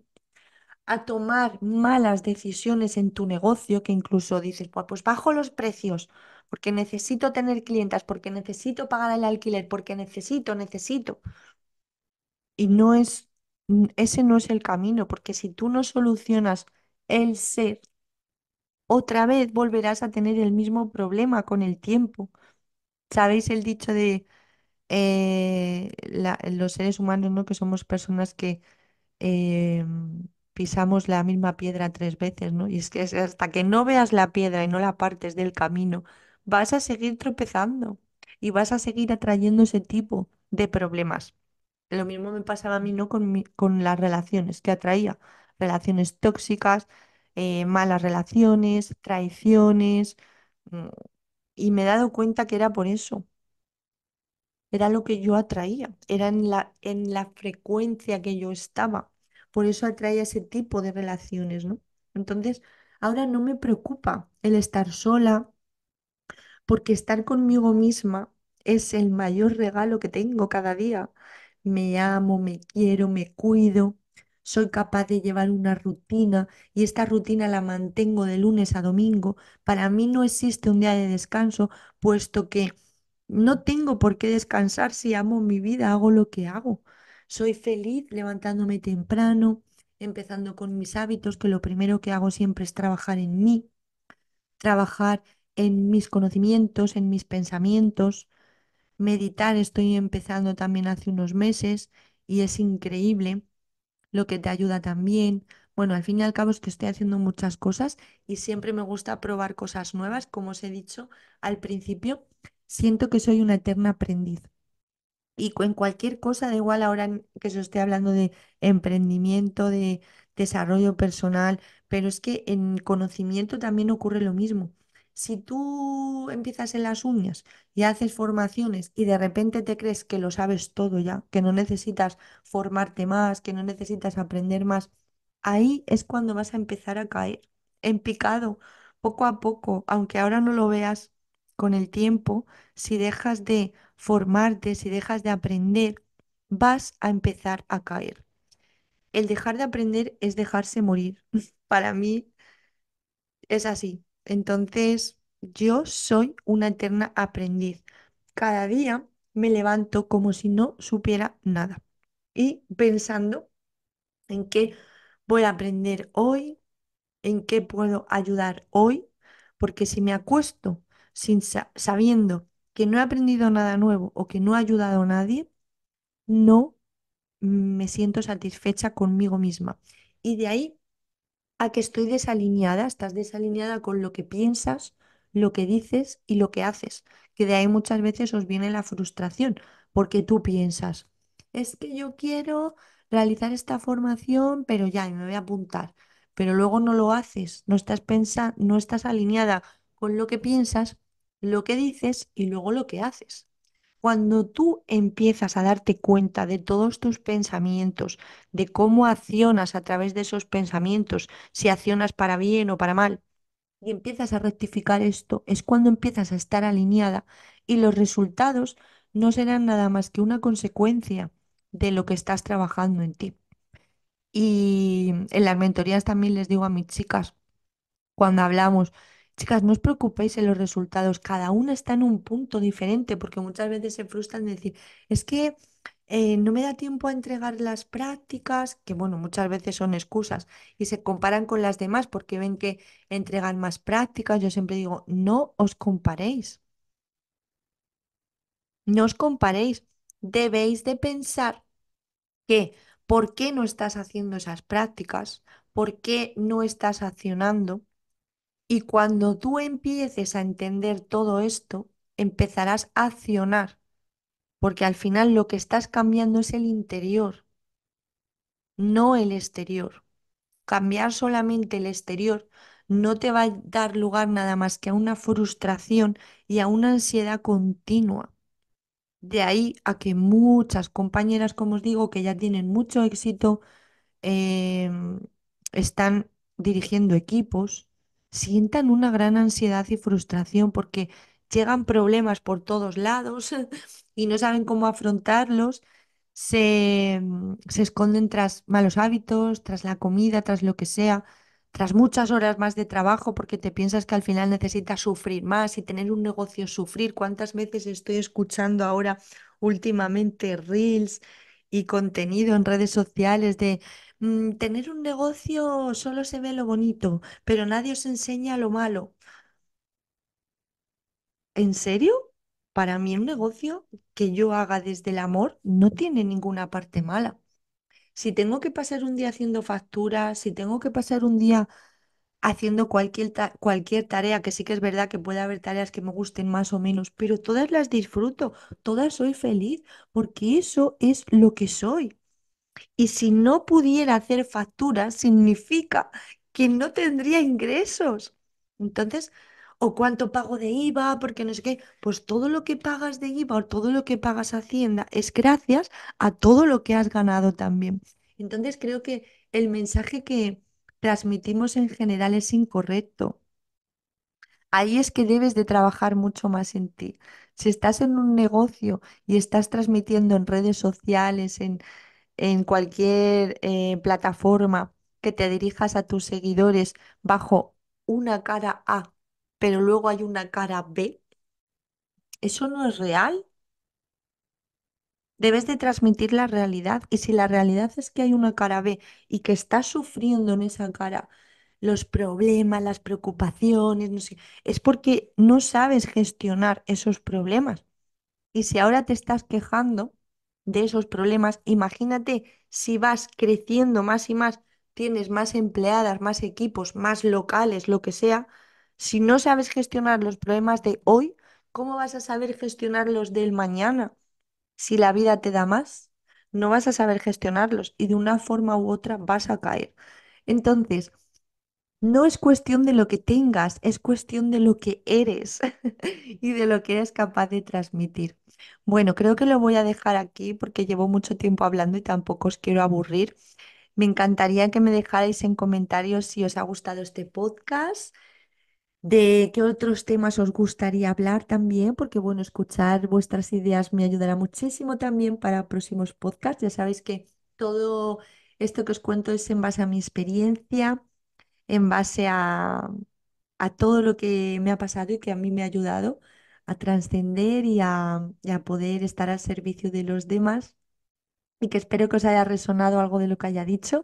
a tomar malas decisiones en tu negocio, que incluso dices, pues bajo los precios, porque necesito tener clientas, porque necesito pagar el alquiler, porque necesito. Y no es, ese no es el camino, porque si tú no solucionas el ser, otra vez volverás a tener el mismo problema con el tiempo. ¿Sabéis el dicho de los seres humanos, ¿no? Que somos personas que eh, pisamos la misma piedra 3 veces, ¿no? Y es que hasta que no veas la piedra y no la partes del camino, vas a seguir tropezando y vas a seguir atrayendo ese tipo de problemas. Lo mismo me pasaba a mí, ¿no? Con las relaciones que atraía. Relaciones tóxicas, malas relaciones, traiciones. mm, Y me he dado cuenta que era por eso. Era lo que yo atraía. Era en la frecuencia que yo estaba. Por eso atraía ese tipo de relaciones, ¿no? Entonces, ahora no me preocupa el estar sola porque estar conmigo misma es el mayor regalo que tengo cada día. Me amo, me quiero, me cuido, soy capaz de llevar una rutina y esta rutina la mantengo de lunes a domingo. Para mí no existe un día de descanso, puesto que no tengo por qué descansar si amo mi vida, hago lo que hago. Soy feliz levantándome temprano, empezando con mis hábitos, que lo primero que hago siempre es trabajar en mí, trabajar en mis conocimientos, en mis pensamientos. Meditar estoy empezando también hace unos meses y es increíble lo que te ayuda también. Bueno, al fin y al cabo es que estoy haciendo muchas cosas y siempre me gusta probar cosas nuevas. Como os he dicho al principio, siento que soy una eterna aprendiz. Y en cualquier cosa, da igual ahora que se esté hablando de emprendimiento, de desarrollo personal, pero es que en conocimiento también ocurre lo mismo. Si tú empiezas en las uñas y haces formaciones y de repente te crees que lo sabes todo ya, que no necesitas formarte más, que no necesitas aprender más, ahí es cuando vas a empezar a caer en picado, poco a poco, aunque ahora no lo veas con el tiempo, si dejas de formarte, si dejas de aprender, vas a empezar a caer. El dejar de aprender es dejarse morir. Para mí es así. Entonces, yo soy una eterna aprendiz. Cada día me levanto como si no supiera nada y pensando en qué voy a aprender hoy, en qué puedo ayudar hoy, porque si me acuesto sabiendo que no he aprendido nada nuevo o que no he ayudado a nadie, no me siento satisfecha conmigo misma. Y de ahí a que estoy desalineada, estás desalineada con lo que piensas, lo que dices y lo que haces, que de ahí muchas veces os viene la frustración, porque tú piensas, es que yo quiero realizar esta formación, pero ya, y me voy a apuntar, pero luego no lo haces, no estás alineada con lo que piensas, lo que dices y luego lo que haces. Cuando tú empiezas a darte cuenta de todos tus pensamientos, de cómo accionas a través de esos pensamientos, si accionas para bien o para mal, y empiezas a rectificar esto, es cuando empiezas a estar alineada y los resultados no serán nada más que una consecuencia de lo que estás trabajando en ti. Y en las mentorías también les digo a mis chicas, cuando hablamos, chicas, no os preocupéis en los resultados, cada una está en un punto diferente, porque muchas veces se frustran de decir, es que no me da tiempo a entregar las prácticas, que bueno, muchas veces son excusas, y se comparan con las demás porque ven que entregan más prácticas. Yo siempre digo, no os comparéis, no os comparéis. Debéis de pensar que por qué no estás haciendo esas prácticas, por qué no estás accionando. Y cuando tú empieces a entender todo esto, empezarás a accionar, porque al final lo que estás cambiando es el interior, no el exterior. Cambiar solamente el exterior no te va a dar lugar nada más que a una frustración y a una ansiedad continua. De ahí a que muchas compañeras, como os digo, que ya tienen mucho éxito, em, están dirigiendo equipos, sientan una gran ansiedad y frustración porque llegan problemas por todos lados y no saben cómo afrontarlos. Se esconden tras malos hábitos, tras la comida, tras lo que sea, tras muchas horas más de trabajo porque te piensas que al final necesitas sufrir más y tener un negocio es sufrir. ¿Cuántas veces estoy escuchando ahora últimamente reels y contenido en redes sociales de tener un negocio solo se ve lo bonito, pero nadie os enseña lo malo? ¿En serio? Para mí un negocio que yo haga desde el amor no tiene ninguna parte mala. Si tengo que pasar un día haciendo facturas, si tengo que pasar un día haciendo cualquier tarea, que sí que es verdad que puede haber tareas que me gusten más o menos, pero todas las disfruto, todas soy feliz, porque eso es lo que soy. Y si no pudiera hacer facturas, significa que no tendría ingresos. Entonces, o cuánto pago de IVA, porque no sé qué, pues todo lo que pagas de IVA o todo lo que pagas a Hacienda es gracias a todo lo que has ganado también. Entonces, creo que el mensaje que transmitimos en general es incorrecto. Ahí es que debes de trabajar mucho más en ti. Si estás en un negocio y estás transmitiendo en redes sociales, en cualquier plataforma, que te dirijas a tus seguidores bajo una cara A, pero luego hay una cara B, eso no es real. Debes de transmitir la realidad. Y si la realidad es que hay una cara B y que estás sufriendo en esa cara los problemas, las preocupaciones, no sé, es porque no sabes gestionar esos problemas. Y si ahora te estás quejando de esos problemas, imagínate si vas creciendo más y más, tienes más empleadas, más equipos, más locales, lo que sea. Si no sabes gestionar los problemas de hoy, ¿cómo vas a saber gestionar los del mañana? Si la vida te da más, no vas a saber gestionarlos y de una forma u otra vas a caer. Entonces, no es cuestión de lo que tengas, es cuestión de lo que eres y de lo que eres capaz de transmitir. Bueno, creo que lo voy a dejar aquí porque llevo mucho tiempo hablando y tampoco os quiero aburrir. Me encantaría que me dejarais en comentarios si os ha gustado este podcast, de qué otros temas os gustaría hablar también, porque bueno, escuchar vuestras ideas me ayudará muchísimo también para próximos podcasts. Ya sabéis que todo esto que os cuento es en base a mi experiencia, en base a todo lo que me ha pasado y que a mí me ha ayudado a trascender y a poder estar al servicio de los demás, y que espero que os haya resonado algo de lo que haya dicho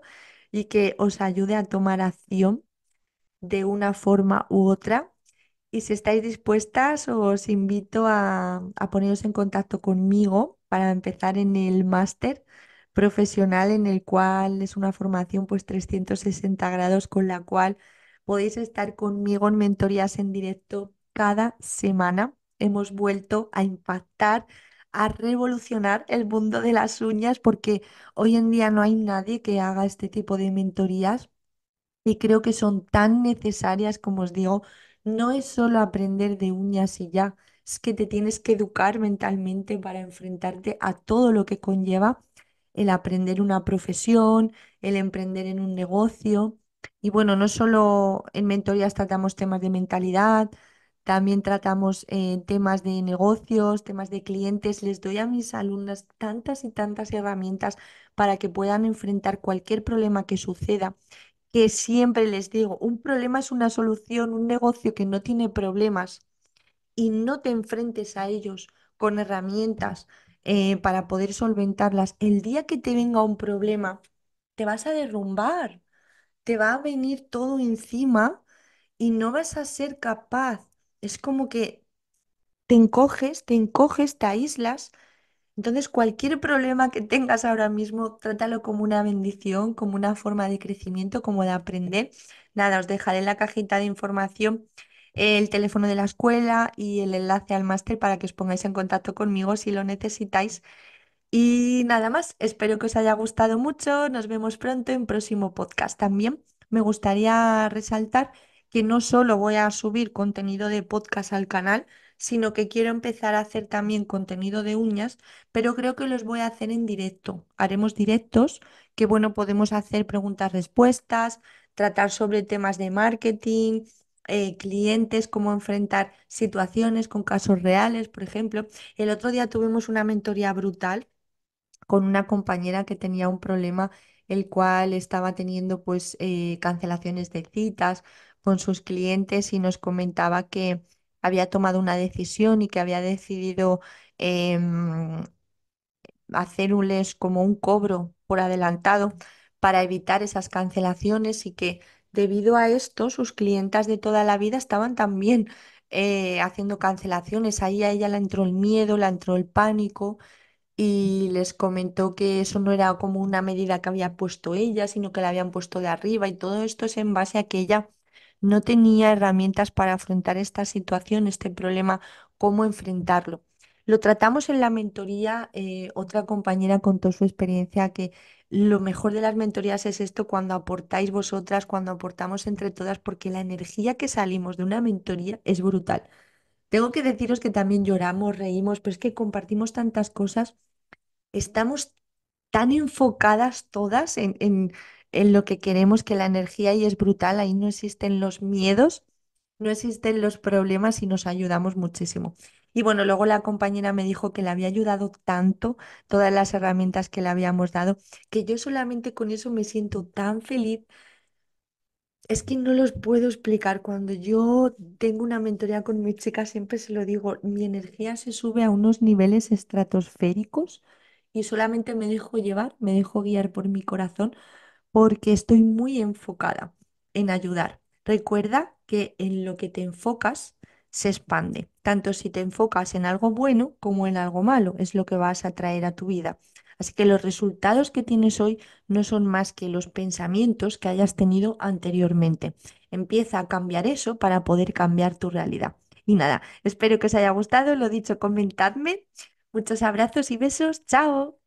y que os ayude a tomar acción de una forma u otra. Y si estáis dispuestas, os invito a poneros en contacto conmigo para empezar en el máster profesional, en el cual es una formación pues 360 grados, con la cual podéis estar conmigo en mentorías en directo cada semana. Hemos vuelto a impactar, a revolucionar el mundo de las uñas, porque hoy en día no hay nadie que haga este tipo de mentorías y creo que son tan necesarias. Como os digo, no es solo aprender de uñas y ya, es que te tienes que educar mentalmente para enfrentarte a todo lo que conlleva el aprender una profesión, el emprender en un negocio. Y bueno, no solo en mentorías tratamos temas de mentalidad, también tratamos temas de negocios, temas de clientes. Les doy a mis alumnas tantas y tantas herramientas para que puedan enfrentar cualquier problema que suceda, que siempre les digo, un problema es una solución. Un negocio que no tiene problemas y no te enfrentes a ellos con herramientas para poder solventarlas. El día que te venga un problema, te vas a derrumbar, te va a venir todo encima y no vas a ser capaz. Es como que te encoges, te aíslas. Entonces, cualquier problema que tengas ahora mismo, trátalo como una bendición, como una forma de crecimiento, como de aprender. Nada, os dejaré en la cajita de información el teléfono de la escuela y el enlace al máster para que os pongáis en contacto conmigo si lo necesitáis. Y nada más, espero que os haya gustado mucho. Nos vemos pronto en próximo podcast. También me gustaría resaltar que no solo voy a subir contenido de podcast al canal, sino que quiero empezar a hacer también contenido de uñas, pero creo que los voy a hacer en directo. Haremos directos que, bueno, podemos hacer preguntas-respuestas, tratar sobre temas de marketing, clientes, cómo enfrentar situaciones con casos reales, por ejemplo. El otro día tuvimos una mentoría brutal con una compañera que tenía un problema, el cual estaba teniendo pues cancelaciones de citas con sus clientes y nos comentaba que había tomado una decisión y que había decidido hacerles como un cobro por adelantado para evitar esas cancelaciones y que debido a esto sus clientas de toda la vida estaban también haciendo cancelaciones. Ahí a ella le entró el miedo, le entró el pánico y les comentó que eso no era como una medida que había puesto ella, sino que la habían puesto de arriba y todo esto es en base a que ella no tenía herramientas para afrontar esta situación, este problema, cómo enfrentarlo. Lo tratamos en la mentoría, otra compañera contó su experiencia que lo mejor de las mentorías es esto cuando aportáis vosotras, cuando aportamos entre todas, porque la energía que salimos de una mentoría es brutal. Tengo que deciros que también lloramos, reímos, pero es que compartimos tantas cosas. Estamos tan enfocadas todas en lo que queremos, que la energía ahí es brutal, ahí no existen los miedos, no existen los problemas y nos ayudamos muchísimo. Y bueno, luego la compañera me dijo que le había ayudado tanto todas las herramientas que le habíamos dado, que yo solamente con eso me siento tan feliz. Es que no los puedo explicar. Cuando yo tengo una mentoría con mis chicas, siempre se lo digo, mi energía se sube a unos niveles estratosféricos y solamente me dejo llevar, me dejo guiar por mi corazón porque estoy muy enfocada en ayudar. Recuerda que en lo que te enfocas se expande, tanto si te enfocas en algo bueno como en algo malo, es lo que vas a traer a tu vida. Así que los resultados que tienes hoy no son más que los pensamientos que hayas tenido anteriormente. Empieza a cambiar eso para poder cambiar tu realidad. Y nada, espero que os haya gustado. Lo dicho, comentadme. Muchos abrazos y besos. Chao.